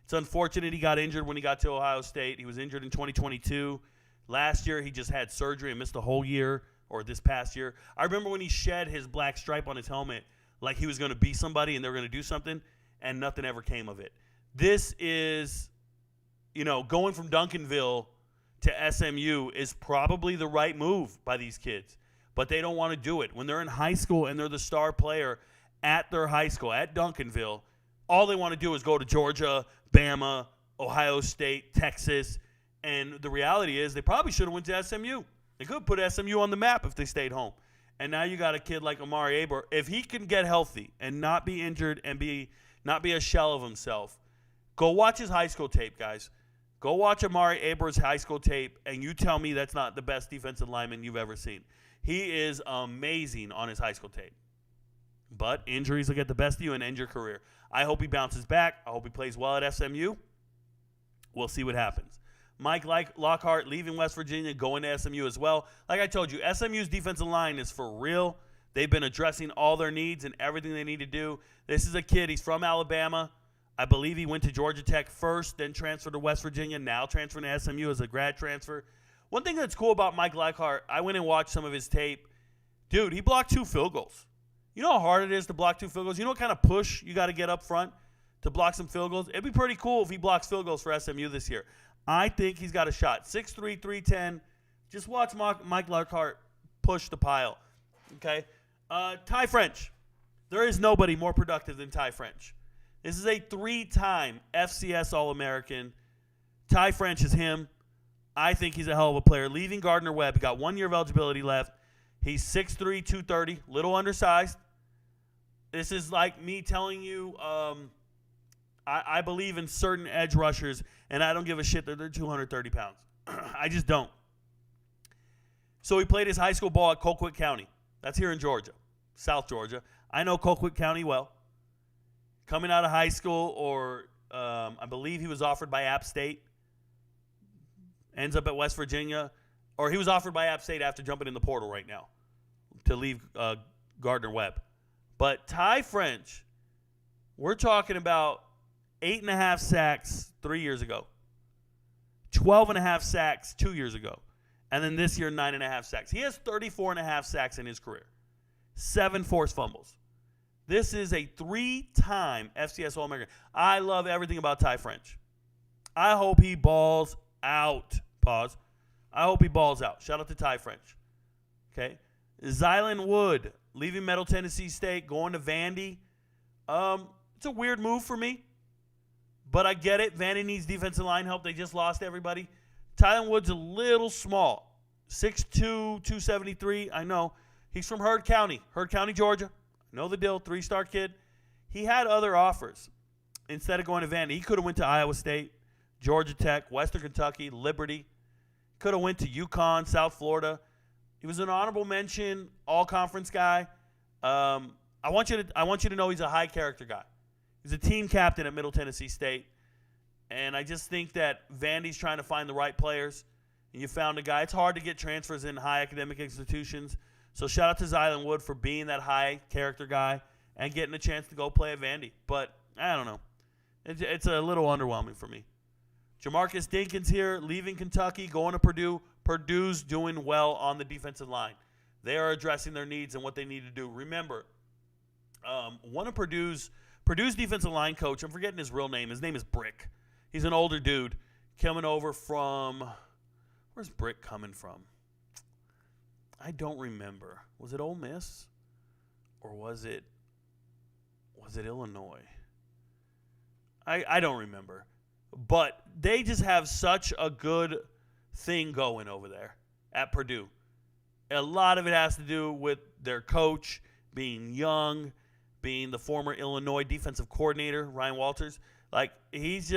It's unfortunate he got injured when he got to Ohio State. He was injured in 2022. Last year, he just had surgery and missed a whole year, or this past year. I remember when he shed his black stripe on his helmet like he was going to be somebody and they were going to do something, and nothing ever came of it. This is, going from Duncanville to SMU is probably the right move by these kids, but they don't want to do it. When they're in high school and they're the star player at their high school, at Duncanville, all they want to do is go to Georgia, Bama, Ohio State, Texas, and the reality is they probably should have went to SMU. They could have put SMU on the map if they stayed home. And now you got a kid like Amari Aber. If he can get healthy and not be injured and not be a shell of himself, go watch his high school tape, guys. Go watch Amari Aber's high school tape, and you tell me that's not the best defensive lineman you've ever seen. He is amazing on his high school tape. But injuries will get the best of you and end your career. I hope he bounces back. I hope he plays well at SMU. We'll see what happens. Mike Lockhart leaving West Virginia, going to SMU as well. Like I told you, SMU's defensive line is for real. They've been addressing all their needs and everything they need to do. This is a kid. He's from Alabama. I believe he went to Georgia Tech first, then transferred to West Virginia, now transferring to SMU as a grad transfer. One thing that's cool about Mike Lockhart, I went and watched some of his tape. Dude, he blocked 2 field goals. You know how hard it is to block 2 field goals? You know what kind of push you got to get up front to block some field goals? It'd be pretty cool if he blocks field goals for SMU this year. I think he's got a shot. 6'3", 310. Just watch Mike Lockhart push the pile. Okay? Ty French. There is nobody more productive than Ty French. This is a 3-time FCS All-American. Ty French is him. I think he's a hell of a player. Leaving Gardner-Webb. He got 1 year of eligibility left. He's 6'3", 230. Little undersized. This is like me telling you I believe in certain edge rushers, and I don't give a shit that they're 230 pounds. I just don't. So he played his high school ball at Colquitt County. That's here in Georgia, South Georgia. I know Colquitt County well. Coming out of high school, or I believe he was offered by App State, ends up at West Virginia, or he was offered by App State after jumping in the portal right now to leave Gardner-Webb. But Ty French, we're talking about 8.5 sacks 3 years ago, 12.5 sacks 2 years ago, and then this year 9.5 sacks. He has 34.5 sacks in his career, 7 forced fumbles. This is a 3-time FCS All-American. I love everything about Ty French. I hope he balls out. Pause. I hope he balls out. Shout out to Ty French. Okay. Zylan Wood, leaving Middle Tennessee State, going to Vandy. It's a weird move for me, but I get it. Vandy needs defensive line help. They just lost everybody. Tylan Wood's a little small. 6'2", 273. I know. He's from Heard County, Georgia. Know the deal. 3-star kid. He had other offers. Instead of going to Vandy, he could have went to Iowa State, Georgia Tech, Western Kentucky, Liberty. Could have went to UConn, South Florida. He was an honorable mention, all-conference guy. I want you to know he's a high-character guy. He's a team captain at Middle Tennessee State. And I just think that Vandy's trying to find the right players. And you found a guy. It's hard to get transfers in high academic institutions. So shout out to Zylan Wood for being that high-character guy and getting a chance to go play at Vandy. But I don't know. It's a little underwhelming for me. Jamarcus Dinkins here, leaving Kentucky, going to Purdue. Purdue's doing well on the defensive line. They are addressing their needs and what they need to do. Remember, one of Purdue's defensive line coach, I'm forgetting his real name. His name is Brick. He's an older dude coming over from – where's Brick coming from? I don't remember. Was it Ole Miss or was it Illinois? I don't remember. But they just have such a good thing going over there at Purdue. A lot of it has to do with their coach being young, being the former Illinois defensive coordinator, Ryan Walters. Like, he's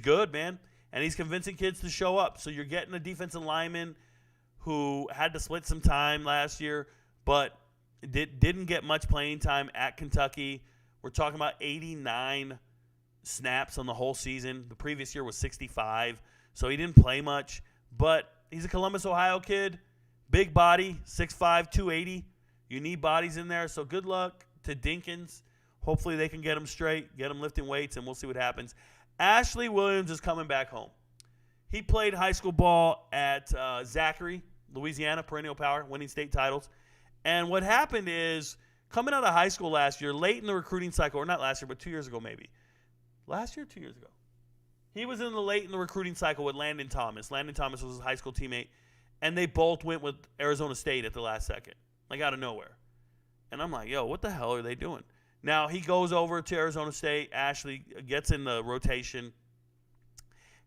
good, man. And he's convincing kids to show up. So you're getting a defensive lineman who had to split some time last year, but didn't get much playing time at Kentucky. We're talking about 89 snaps on the whole season. The previous year was 65, so he didn't play much. But he's a Columbus, Ohio kid, big body, 6'5", 280. You need bodies in there, so good luck to Dinkins. Hopefully they can get him straight, get him lifting weights, and we'll see what happens. Ashley Williams is coming back home. He played high school ball at Zachary, Louisiana, perennial power, winning state titles. And what happened is, coming out of high school last year, late in the recruiting cycle, or not last year, but 2 years ago maybe. Last year, 2 years ago. He was late in the recruiting cycle with Landon Thomas. Landon Thomas was his high school teammate, and they both went with Arizona State at the last second, like out of nowhere. And I'm like, yo, what the hell are they doing? Now he goes over to Arizona State. Ashley gets in the rotation.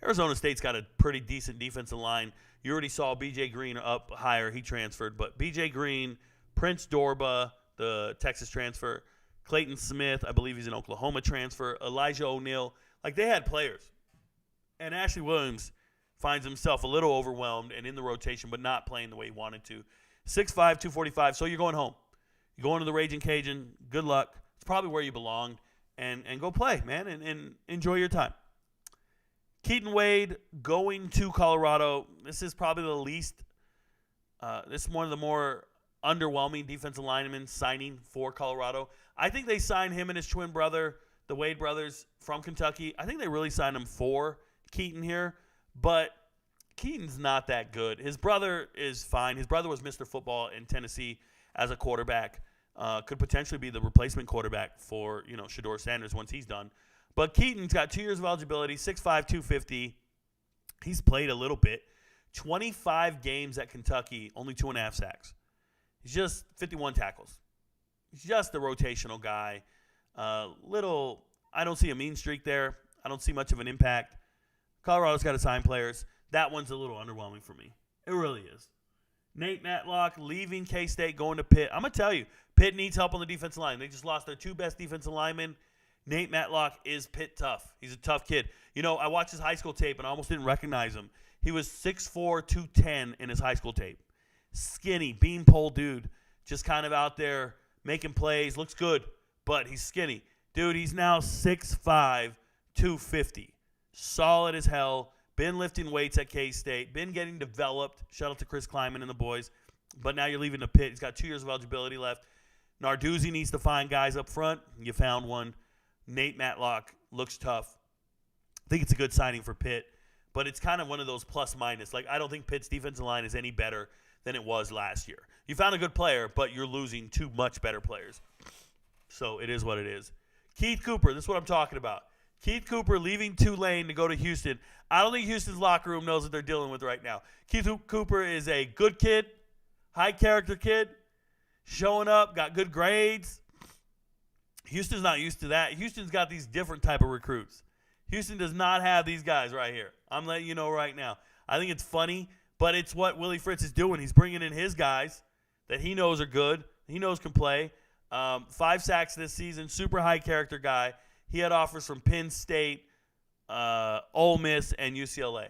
Arizona State's got a pretty decent defensive line. You already saw B.J. Green up higher. He transferred. But B.J. Green, Prince Dorba, the Texas transfer, Clayton Smith, I believe he's an Oklahoma transfer, Elijah O'Neal. Like, they had players. And Ashley Williams finds himself a little overwhelmed and in the rotation, but not playing the way he wanted to. 6'5", 245. So you're going home. You're going to the Raging Cajun. Good luck. It's probably where you belonged. And go play, man, and enjoy your time. Keaton Wade going to Colorado. This is probably the least this is one of the more underwhelming defensive linemen signing for Colorado. I think they signed him and his twin brother, the Wade brothers, from Kentucky. I think they really signed him for Keaton here, but Keaton's not that good. His brother is fine. His brother was Mr. Football in Tennessee as a quarterback. Could potentially be the replacement quarterback for, Shedeur Sanders once he's done. But Keaton's got 2 years of eligibility, 6'5", 250. He's played a little bit. 25 games at Kentucky, only 2.5 sacks. He's just 51 tackles. He's just a rotational guy. I don't see a mean streak there. I don't see much of an impact. Colorado's got to sign players. That one's a little underwhelming for me. It really is. Nate Matlock leaving K-State, going to Pitt. I'm going to tell you, Pitt needs help on the defensive line. They just lost their 2 best defensive linemen. Nate Matlock is Pitt tough. He's a tough kid. I watched his high school tape, and I almost didn't recognize him. He was 6'4", 210 in his high school tape. Skinny, beanpole dude, just kind of out there making plays. Looks good, but he's skinny. Dude, he's now 6'5", 250. Solid as hell. Been lifting weights at K-State. Been getting developed. Shout out to Chris Kleiman and the boys. But now you're leaving the Pitt. He's got 2 years of eligibility left. Narduzzi needs to find guys up front. You found one. Nate Matlock looks tough. I think it's a good signing for Pitt. But it's kind of one of those plus-minus. Like, I don't think Pitt's defensive line is any better than it was last year. You found a good player, but you're losing 2 much better players. So it is what it is. Keith Cooper, this is what I'm talking about. Keith Cooper leaving Tulane to go to Houston. I don't think Houston's locker room knows what they're dealing with right now. Keith Cooper is a good kid, high-character kid, showing up, got good grades. Houston's not used to that. Houston's got these different type of recruits. Houston does not have these guys right here. I'm letting you know right now. I think it's funny, but it's what Willie Fritz is doing. He's bringing in his guys that he knows are good, he knows can play. 5 sacks this season, super high-character guy. He had offers from Penn State, Ole Miss, and UCLA.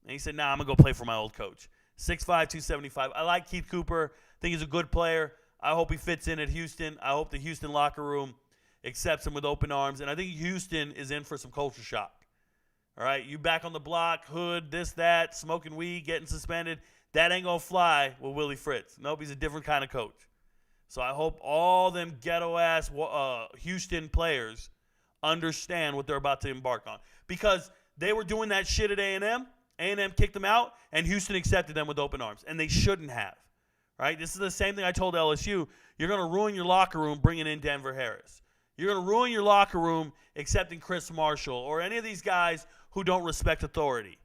And he said, I'm going to go play for my old coach. 6'5", 275. I like Keith Cooper. I think he's a good player. I hope he fits in at Houston. I hope the Houston locker room accepts him with open arms. And I think Houston is in for some culture shock. All right, you back on the block, hood, this, that, smoking weed, getting suspended. That ain't going to fly with Willie Fritz. Nope, he's a different kind of coach. So I hope all them ghetto-ass Houston players understand what they're about to embark on. Because they were doing that shit at A&M. A&M kicked them out, and Houston accepted them with open arms. And they shouldn't have. Right? This is the same thing I told LSU. You're going to ruin your locker room bringing in Denver Harris. You're going to ruin your locker room accepting Chris Marshall or any of these guys who don't respect authority.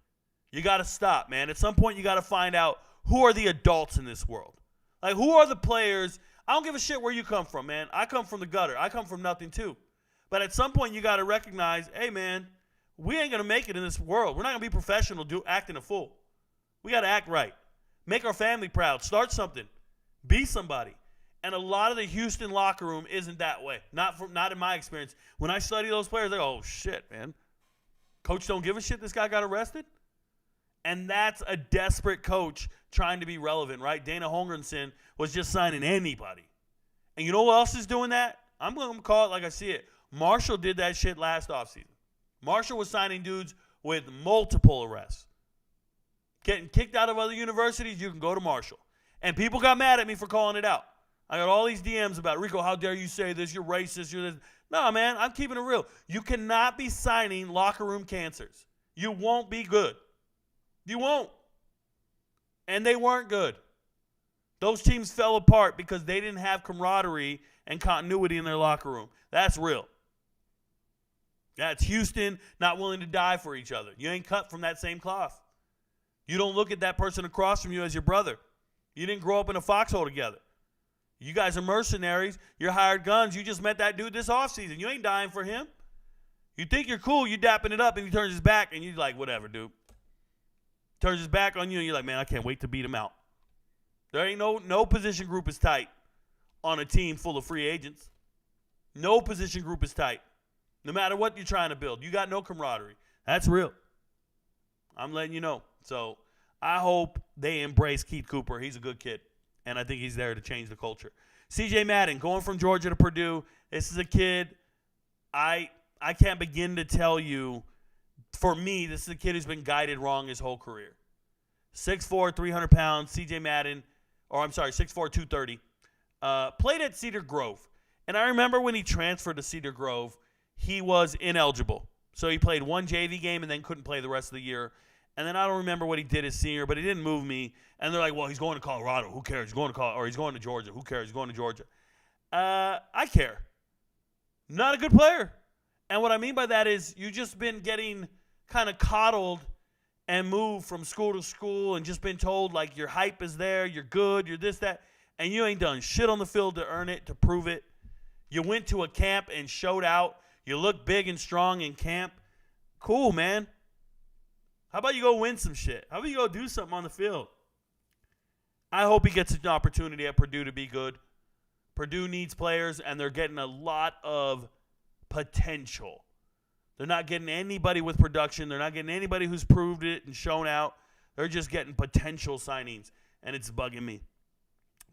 You got to stop, man. At some point, you got to find out who are the adults in this world. Like, who are the players? I don't give a shit where you come from, man. I come from the gutter. I come from nothing, too. But at some point, you got to recognize, hey, man, we ain't going to make it in this world. We're not going to be professional acting a fool. We got to act right. Make our family proud. Start something. Be somebody. And a lot of the Houston locker room isn't that way. Not in my experience. When I study those players, they go, oh, shit, man. Coach don't give a shit this guy got arrested? And that's a desperate coach trying to be relevant, right? Dana Holmgren was just signing anybody. And you know who else is doing that? I'm going to call it like I see it. Marshall did that shit last offseason. Marshall was signing dudes with multiple arrests. Getting kicked out of other universities, you can go to Marshall. And people got mad at me for calling it out. I got all these DMs about, Rico, how dare you say this? You're racist. You're this. No, man, I'm keeping it real. You cannot be signing locker room cancers. You won't be good. You won't. And they weren't good. Those teams fell apart because they didn't have camaraderie and continuity in their locker room. That's real. That's Houston not willing to die for each other. You ain't cut from that same cloth. You don't look at that person across from you as your brother. You didn't grow up in a foxhole together. You guys are mercenaries. You're hired guns. You just met that dude this offseason. You ain't dying for him. You think you're cool. You dapping it up, and he turns his back, and you're like, whatever, dude. Turns his back on you, and you're like, man, I can't wait to beat him out. There ain't no position group is tight on a team full of free agents. No position group is tight. No matter what you're trying to build. You got no camaraderie. That's real. I'm letting you know. So I hope they embrace Keith Cooper. He's a good kid. And I think he's there to change the culture. C.J. Madden, going from Georgia to Purdue. This is a kid, I can't begin to tell you, for me, this is a kid who's been guided wrong his whole career. 6'4", 300 pounds, C.J. Madden, 6'4", 230. Played at Cedar Grove. And I remember when he transferred to Cedar Grove, he was ineligible. So he played one JV game and then couldn't play the rest of the year. And then I don't remember what he did his senior, but he didn't move me. And they're like, well, he's going to Colorado. Who cares? He's going to Colorado, or he's going to Georgia. Who cares? He's going to Georgia. I care. Not a good player. And what I mean by that is you just been getting kind of coddled and moved from school to school and just been told, like, your hype is there, you're good, you're this, that, and you ain't done shit on the field to earn it, to prove it. You went to a camp and showed out. You look big and strong in camp. Cool, man. How about you go win some shit? How about you go do something on the field? I hope he gets an opportunity at Purdue to be good. Purdue needs players, and they're getting a lot of potential. They're not getting anybody with production. They're not getting anybody who's proved it and shown out. They're just getting potential signings, and it's bugging me.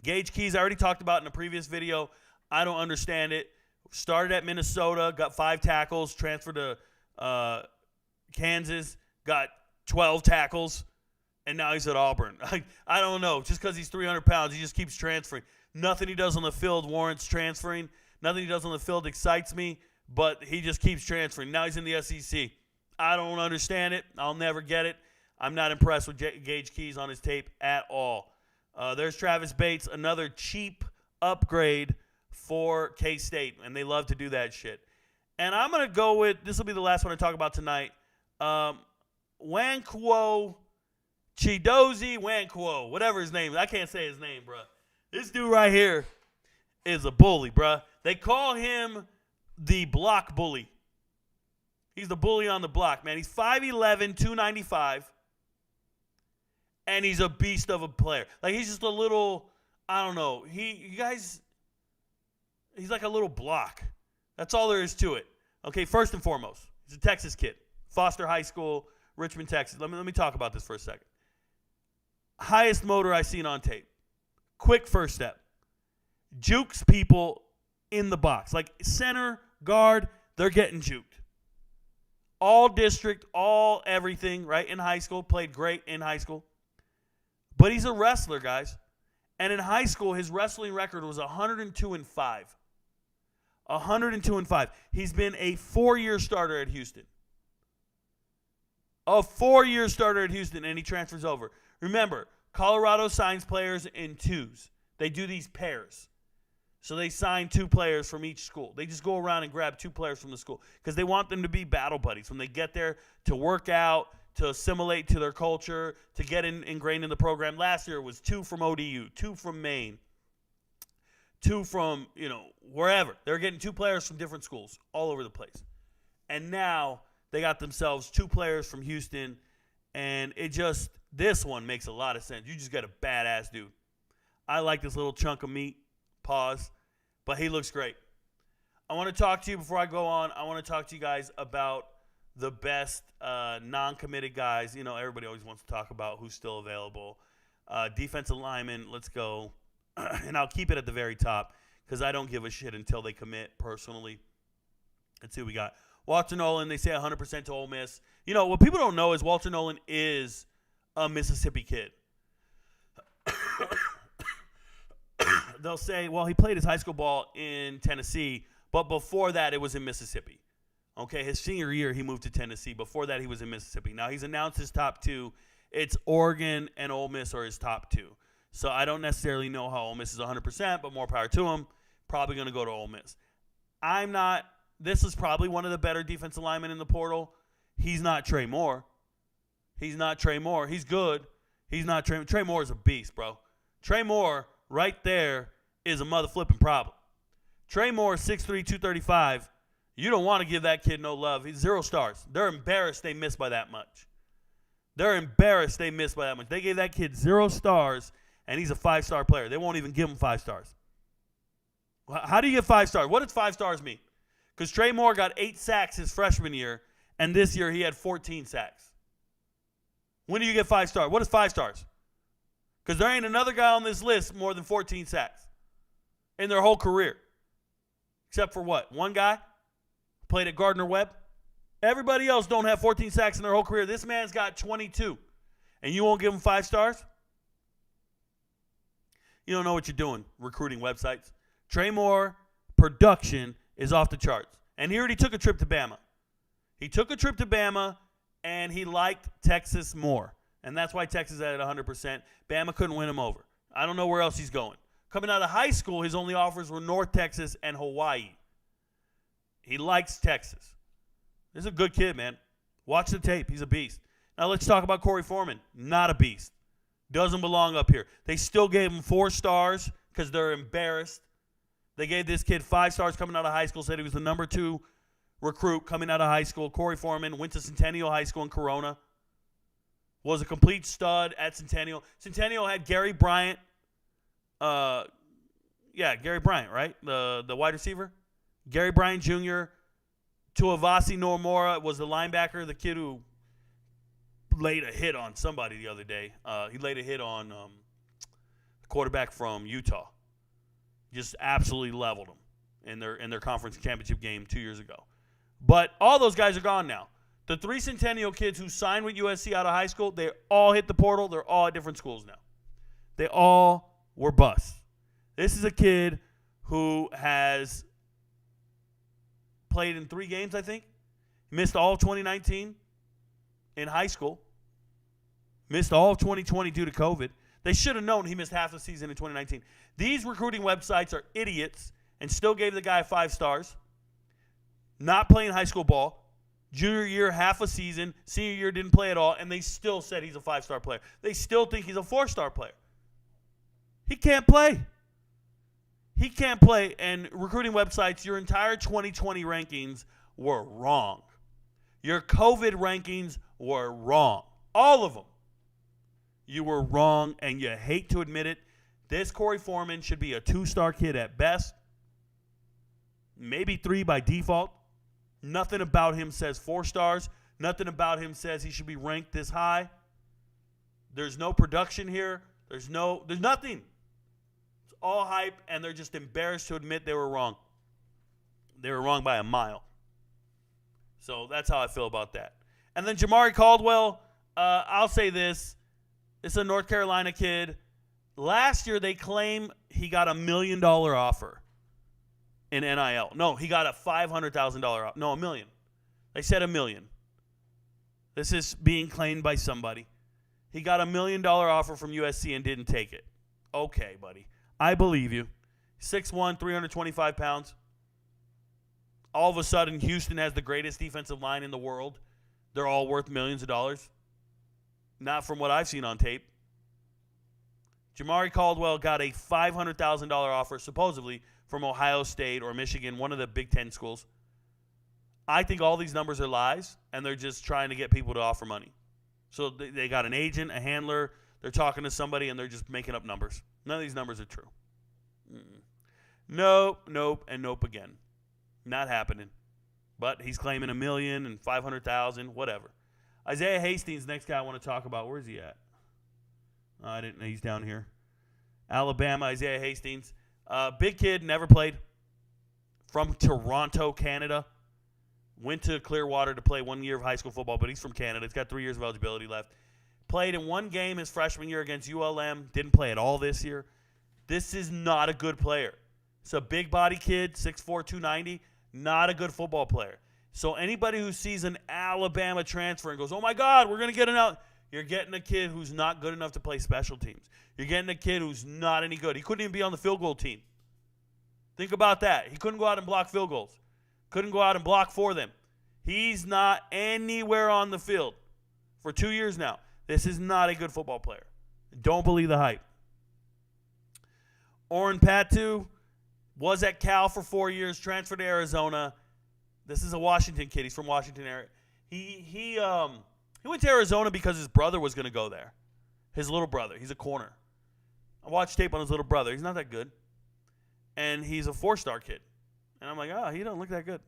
Gage Keys, I already talked about in a previous video. I don't understand it. Started at Minnesota, got 5 tackles, transferred to Kansas, got 12 tackles, and now he's at Auburn. I don't know. Just because he's 300 pounds, he just keeps transferring. Nothing he does on the field warrants transferring. Nothing he does on the field excites me, but he just keeps transferring. Now he's in the SEC. I don't understand it. I'll never get it. I'm not impressed with Gage Keys on his tape at all. There's Travis Bates, another cheap upgrade for K-State, and they love to do that shit. And I'm going to go with, this will be the last one I talk about tonight, Nwankwo Chidozie Nwankwo, whatever his name is. I can't say his name, bro. This dude right here is a bully, bro. They call him the block bully. He's the bully on the block, man. He's 5'11", 295, and he's a beast of a player. Like, he's just a little, I don't know. He's like a little block. That's all there is to it. Okay, first and foremost, he's a Texas kid. Foster High School, Richmond, Texas. Let me talk about this for a second. Highest motor I've seen on tape. Quick first step. Jukes people in the box. Like center, guard, they're getting juked. All district, all everything, right? In high school, played great in high school. But he's a wrestler, guys. And in high school, his wrestling record was 102-5. 102-5. He's been a 4-year starter at Houston. A 4-year starter at Houston, and he transfers over. Remember, Colorado signs players in twos. They do these pairs. So they sign 2 players from each school. They just go around and grab 2 players from the school because they want them to be battle buddies when they get there, to work out, to assimilate to their culture, to get ingrained in the program. Last year it was 2 from ODU, 2 from Maine, 2 from, wherever. They're getting 2 players from different schools all over the place. And now they got themselves 2 players from Houston, and this one makes a lot of sense. You just got a badass dude. I like this little chunk of meat. Pause. But he looks great. I want to talk to you before I go on. I want to talk to you guys about the best non-committed guys. Everybody always wants to talk about who's still available. Defensive lineman, let's go. And I'll keep it at the very top because I don't give a shit until they commit personally. Let's see what we got. Walter Nolan, they say 100% to Ole Miss. What people don't know is Walter Nolan is a Mississippi kid. They'll say, well, he played his high school ball in Tennessee, but before that it was in Mississippi. Okay, his senior year he moved to Tennessee. Before that he was in Mississippi. Now he's announced his top 2. It's Oregon and Ole Miss are his top 2. So I don't necessarily know how Ole Miss is 100%, but more power to him. Probably going to go to Ole Miss. This is probably one of the better defensive linemen in the portal. He's not Trey Moore. He's good. He's not Trey. Trey Moore is a beast, bro. Trey Moore right there is a mother flipping problem. Trey Moore, 6'3", 235. You don't want to give that kid no love. He's 0 stars. They're embarrassed they missed by that much. They gave that kid 0 stars, and he's a 5-star player. They won't even give him 5 stars. How do you get 5 stars? What does 5 stars mean? Because Trey Moore got 8 sacks his freshman year, and this year he had 14 sacks. When do you get 5 stars? What is 5 stars? Because there ain't another guy on this list more than 14 sacks in their whole career. Except for what? One guy played at Gardner-Webb. Everybody else don't have 14 sacks in their whole career. This man's got 22. And you won't give him 5 stars? You don't know what you're doing, recruiting websites. Trey Moore production is off the charts. And he already took a trip to Bama. And he liked Texas more. And that's why Texas is at 100%. Bama couldn't win him over. I don't know where else he's going. Coming out of high school, his only offers were North Texas and Hawaii. He likes Texas. This is a good kid, man. Watch the tape. He's a beast. Now let's talk about Corey Foreman. Not a beast. Doesn't belong up here. They still gave him 4 stars because they're embarrassed. They gave this kid 5 stars coming out of high school, said he was the number 2 recruit coming out of high school. Corey Foreman went to Centennial High School in Corona. Was a complete stud at Centennial. Centennial had Gary Bryant. Gary Bryant, right? The wide receiver. Gary Bryant Jr. Tuavasi Nomura was the linebacker, the kid who laid a hit on somebody the other day. He laid a hit on the quarterback from Utah. Just absolutely leveled him in their conference championship game 2 years ago. But all those guys are gone now. The 3 Centennial kids who signed with USC out of high school, they all hit the portal. They're all at different schools now. They all were busts. This is a kid who has played in 3 games, I think. Missed all of 2019 in high school. Missed all of 2020 due to COVID. They should have known he missed half the season in 2019. These recruiting websites are idiots and still gave the guy 5 stars. not playing high school ball. Junior year, half a season. Senior year, didn't play at all. And they still said he's a 5-star player. They still think he's a 4-star player. He can't play. He can't play. And recruiting websites, your entire 2020 rankings were wrong. Your COVID rankings were wrong. All of them. You were wrong, and you hate to admit it. This Corey Foreman should be a 2-star kid at best. Maybe 3 by default. Nothing about him says 4 stars. Nothing about him says he should be ranked this high. There's no production here. There's nothing. It's all hype, and they're just embarrassed to admit they were wrong. They were wrong by a mile. So that's how I feel about that. And then Jamari Caldwell, I'll say this. It's a North Carolina kid. Last year, they claim he got $1 million offer in NIL. No, he got a $500,000 offer. No, $1 million. They said $1 million. This is being claimed by somebody. He got $1 million offer from USC and didn't take it. Okay, buddy. I believe you. 6'1", 325 pounds. All of a sudden, Houston has the greatest defensive line in the world. They're all worth millions of dollars. Not from what I've seen on tape. Jamari Caldwell got a $500,000 offer, supposedly, from Ohio State or Michigan, one of the Big Ten schools. I think all these numbers are lies, and they're just trying to get people to offer money. So they got an agent, a handler. They're talking to somebody, and they're just making up numbers. None of these numbers are true. Nope, and nope again. Not happening. But he's claiming $1 million and $500,000, whatever. Isaiah Hastings, next guy I want to talk about. Where's he at? I didn't know he's down here. Alabama, Isaiah Hastings. Big kid, never played. From Toronto, Canada. Went to Clearwater to play 1 year of high school football, but he's from Canada. He's got 3 years of eligibility left. Played in one game his freshman year against ULM. Didn't play at all this year. This is not a good player. It's a big body kid, 6'4", 290. Not a good football player. So anybody who sees an Alabama transfer and goes, oh, my God, we're going to get an out. You're getting a kid who's not good enough to play special teams. You're getting a kid who's not any good. He couldn't even be on the field goal team. Think about that. He couldn't go out and block field goals. Couldn't go out and block for them. He's not anywhere on the field for 2 years now. This is not a good football player. Don't believe the hype. Oren Patu was at Cal for 4 years, transferred to Arizona. This is a Washington kid. He's from Washington area. He went to Arizona because his brother was going to go there. His little brother. He's a corner. I watched tape on his little brother. He's not that good. And he's a 4-star kid. And I'm like, oh, he doesn't look that good.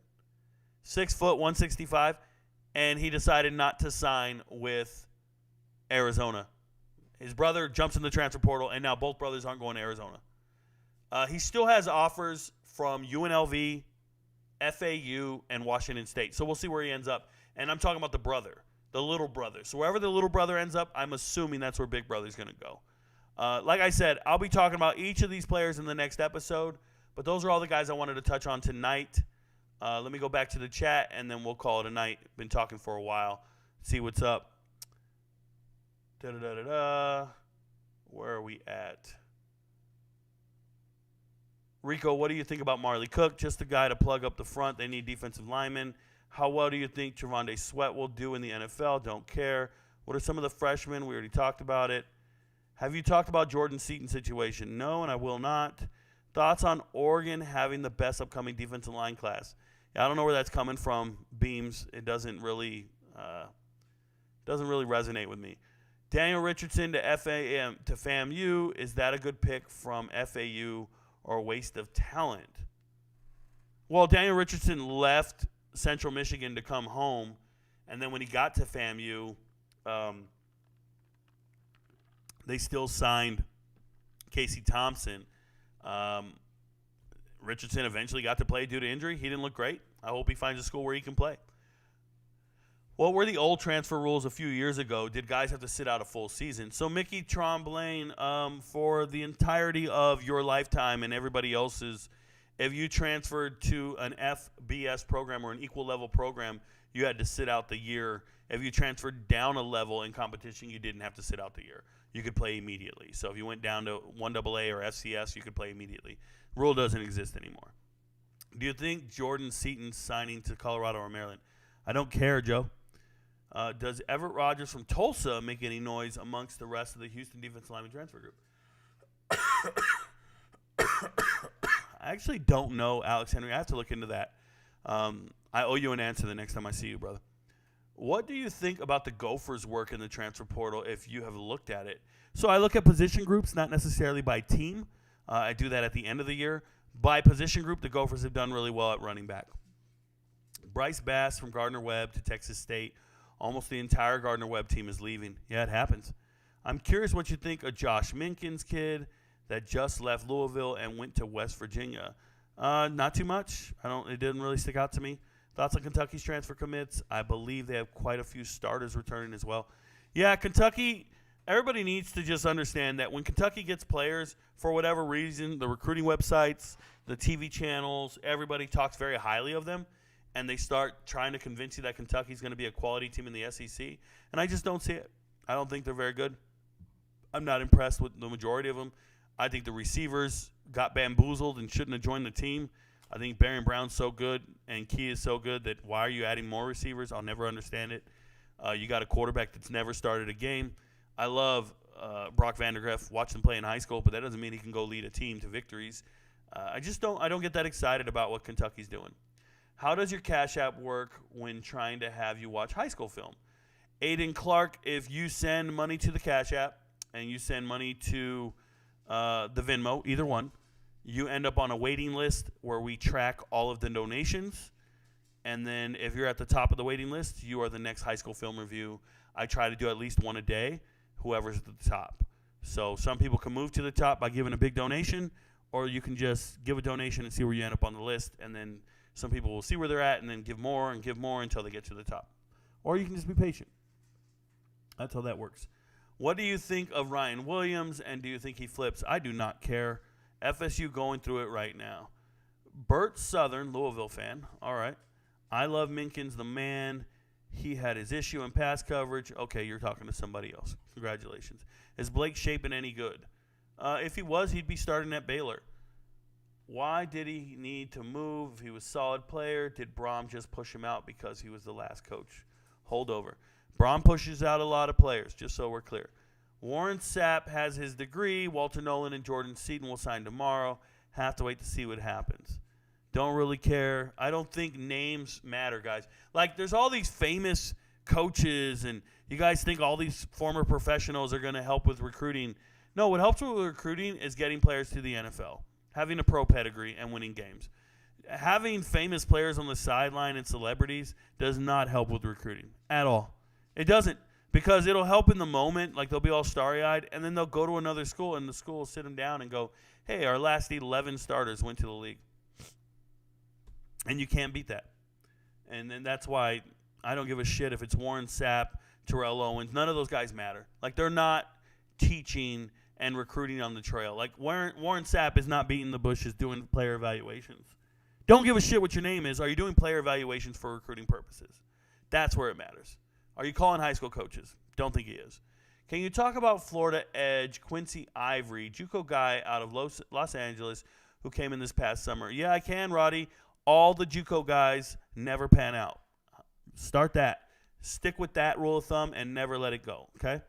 6 foot, 165. And he decided not to sign with Arizona. His brother jumps in the transfer portal, and now both brothers aren't going to Arizona. He still has offers from UNLV, FAU, and Washington State. So we'll see where he ends up. And I'm talking about the brother, the little brother. So wherever the little brother ends up, I'm assuming that's where Big Brother's going to go. Like I said, I'll be talking about each of these players in the next episode. But those are all the guys I wanted to touch on tonight. Let me go back to the chat, and then we'll call it a night. Been talking for a while. See what's up. Where are we at? Rico, what do you think about Marley Cook? Just the guy to plug up the front. They need defensive linemen. How well do you think Trevonde Sweat will do in the NFL? Don't care. What are some of the freshmen? We already talked about it. Have you talked about Jordan Seaton's situation? No, and I will not. Thoughts on Oregon having the best upcoming defensive line class? Yeah, I don't know where that's coming from. Beams, it doesn't really resonate with me. Daniel Richardson to FAMU. Is that a good pick from FAU or a waste of talent? Well, Daniel Richardson left Central Michigan to come home, and then when he got to FAMU, they still signed Casey Thompson. Richardson eventually got to play due to injury. He didn't look great. I hope he finds a school where he can play. What were the old transfer rules a few years ago? Did guys have to sit out a full season? So Mickey Tromblane, for the entirety of your lifetime and everybody else's, if you transferred to an FBS program or an equal level program, you had to sit out the year. If you transferred down a level in competition, you didn't have to sit out the year. You could play immediately. So if you went down to 1AA or FCS, you could play immediately. Rule doesn't exist anymore. Do you think Jordan Seaton's signing to Colorado or Maryland? I don't care, Joe. Does Everett Rogers from Tulsa make any noise amongst the rest of the Houston defensive lineman transfer group? I actually don't know, Alex Henry. I have to look into that. I owe you an answer the next time I see you, brother. What do you think about the Gophers' work in the transfer portal if you have looked at it? So I look at position groups, not necessarily by team. I do that at the end of the year. By position group, the Gophers have done really well at running back. Bryce Bass from Gardner-Webb to Texas State. Almost the entire Gardner-Webb team is leaving. Yeah, it happens. I'm curious what you think of Josh Minkins' kid that just left Louisville and went to West Virginia. Not too much. It didn't really stick out to me. Thoughts on Kentucky's transfer commits? I believe they have quite a few starters returning as well. Yeah, Kentucky, everybody needs to just understand that when Kentucky gets players, for whatever reason, the recruiting websites, the TV channels, everybody talks very highly of them, and they start trying to convince you that Kentucky's going to be a quality team in the SEC, and I just don't see it. I don't think they're very good. I'm not impressed with the majority of them. I think the receivers got bamboozled and shouldn't have joined the team. I think Barron Brown's so good and Key is so good that why are you adding more receivers? I'll never understand it. You got a quarterback that's never started a game. I love Brock Vandegrift. Watched him play in high school, but that doesn't mean he can go lead a team to victories. I don't get that excited about what Kentucky's doing. How does your Cash App work when trying to have you watch high school film? Aiden Clark, if you send money to the Cash App and you send money to the Venmo, either one, you end up on a waiting list where we track all of the donations. And then if you're at the top of the waiting list, you are the next high school film review. I try to do at least one a day, whoever's at the top. So some people can move to the top by giving a big donation, or you can just give a donation and see where you end up on the list. And then some people will see where they're at and then give more until they get to the top. Or you can just be patient. That's how that works. What do you think of Ryan Williams, and do you think he flips? I do not care. FSU going through it right now. Bert Southern, Louisville fan. All right. I love Minkins, the man. He had his issue in pass coverage. Okay, you're talking to somebody else. Congratulations. Is Blake Shapen any good? If he was, he'd be starting at Baylor. Why did he need to move if he was a solid player? Did Brom just push him out because he was the last coach? Holdover. Brom pushes out a lot of players, just so we're clear. Warren Sapp has his degree. Walter Nolan and Jordan Seaton will sign tomorrow. Have to wait to see what happens. Don't really care. I don't think names matter, guys. Like, there's all these famous coaches, and you guys think all these former professionals are going to help with recruiting. No, what helps with recruiting is getting players to the NFL, having a pro pedigree, and winning games. Having famous players on the sideline and celebrities does not help with recruiting at all. It doesn't, because it'll help in the moment, like they'll be all starry-eyed, and then they'll go to another school, and the school will sit them down and go, hey, our last 11 starters went to the league. And you can't beat that. And then that's why I don't give a shit if it's Warren Sapp, Terrell Owens. None of those guys matter. Like, they're not teaching and recruiting on the trail. Like, Warren Sapp is not beating the bushes doing player evaluations. Don't give a shit what your name is. Are you doing player evaluations for recruiting purposes? That's where it matters. Are you calling high school coaches? Don't think he is. Can you talk about Florida edge Quincy Ivory, JUCO guy out of Los Angeles who came in this past summer? Yeah, I can, Roddy. All the JUCO guys never pan out. Start that. Stick with that rule of thumb and never let it go, okay?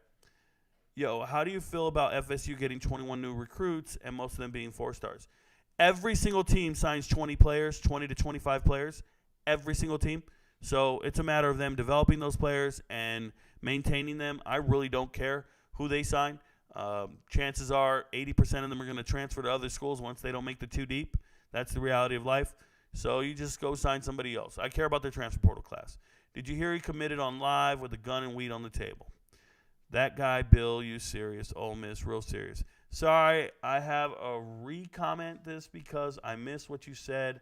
Yo, how do you feel about FSU getting 21 new recruits and most of them being 4-stars? Every single team signs 20 players, 20 to 25 players, every single team. So it's a matter of them developing those players and maintaining them. I really don't care who they sign. Chances are 80% of them are going to transfer to other schools once they don't make the two deep. That's the reality of life. So you just go sign somebody else. I care about their transfer portal class. Did you hear he committed on live with a gun and weed on the table? That guy, Bill, you serious. Ole Miss, real serious. Sorry, I have a re-comment this because I missed what you said.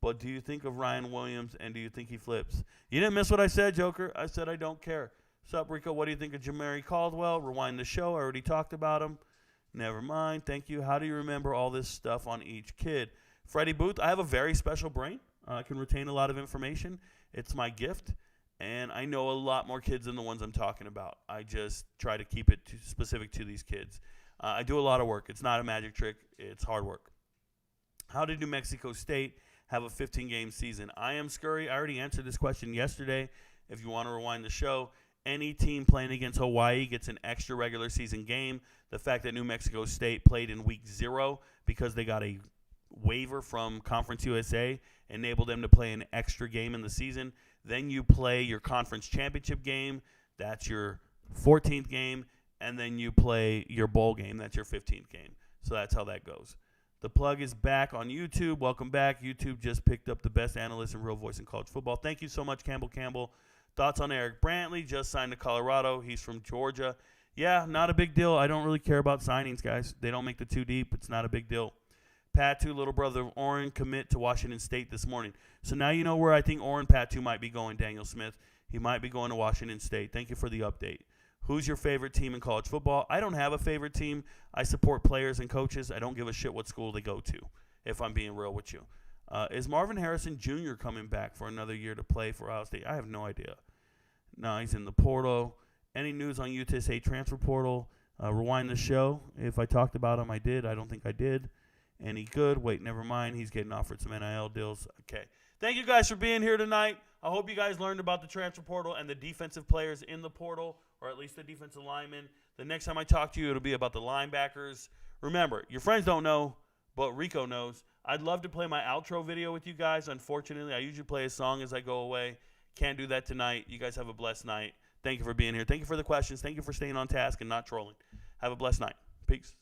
But do you think of Ryan Williams, and do you think he flips? You didn't miss what I said, Joker. I said I don't care. Sup, Rico? What do you think of Jamari Caldwell? Rewind the show. I already talked about him. Never mind. Thank you. How do you remember all this stuff on each kid? Freddie Booth, I have a very special brain. I can retain a lot of information. It's my gift. And I know a lot more kids than the ones I'm talking about. I just try to keep it specific to these kids. I do a lot of work. It's not a magic trick. It's hard work. How did New Mexico State have a 15-game season? I am Scurry. I already answered this question yesterday. If you want to rewind the show, any team playing against Hawaii gets an extra regular season game. The fact that New Mexico State played in week 0 because they got a waiver from Conference USA enabled them to play an extra game in the season. Then you play your conference championship game. That's your 14th game. And then you play your bowl game. That's your 15th game. So that's how that goes. The plug is back on YouTube. Welcome back. YouTube just picked up the best analyst and real voice in college football. Thank you so much, Campbell. Thoughts on Eric Brantley? Just signed to Colorado. He's from Georgia. Yeah, not a big deal. I don't really care about signings, guys. They don't make the too deep. It's not a big deal. Patu, little brother of Orrin, commit to Washington State this morning. So now you know where I think Orrin Patu might be going, Daniel Smith. He might be going to Washington State. Thank you for the update. Who's your favorite team in college football? I don't have a favorite team. I support players and coaches. I don't give a shit what school they go to, if I'm being real with you. Is Marvin Harrison Jr. coming back for another year to play for Ohio State? I have no idea. No, he's in the portal. Any news on UTSA transfer portal? Rewind the show. If I talked about him, I did. I don't think I did. Any good? Wait, never mind. He's getting offered some NIL deals. Okay. Thank you guys for being here tonight. I hope you guys learned about the transfer portal and the defensive players in the portal, or at least the defensive linemen. The next time I talk to you, it'll be about the linebackers. Remember, your friends don't know, but Rico knows. I'd love to play my outro video with you guys. Unfortunately, I usually play a song as I go away. Can't do that tonight. You guys have a blessed night. Thank you for being here. Thank you for the questions. Thank you for staying on task and not trolling. Have a blessed night. Peace.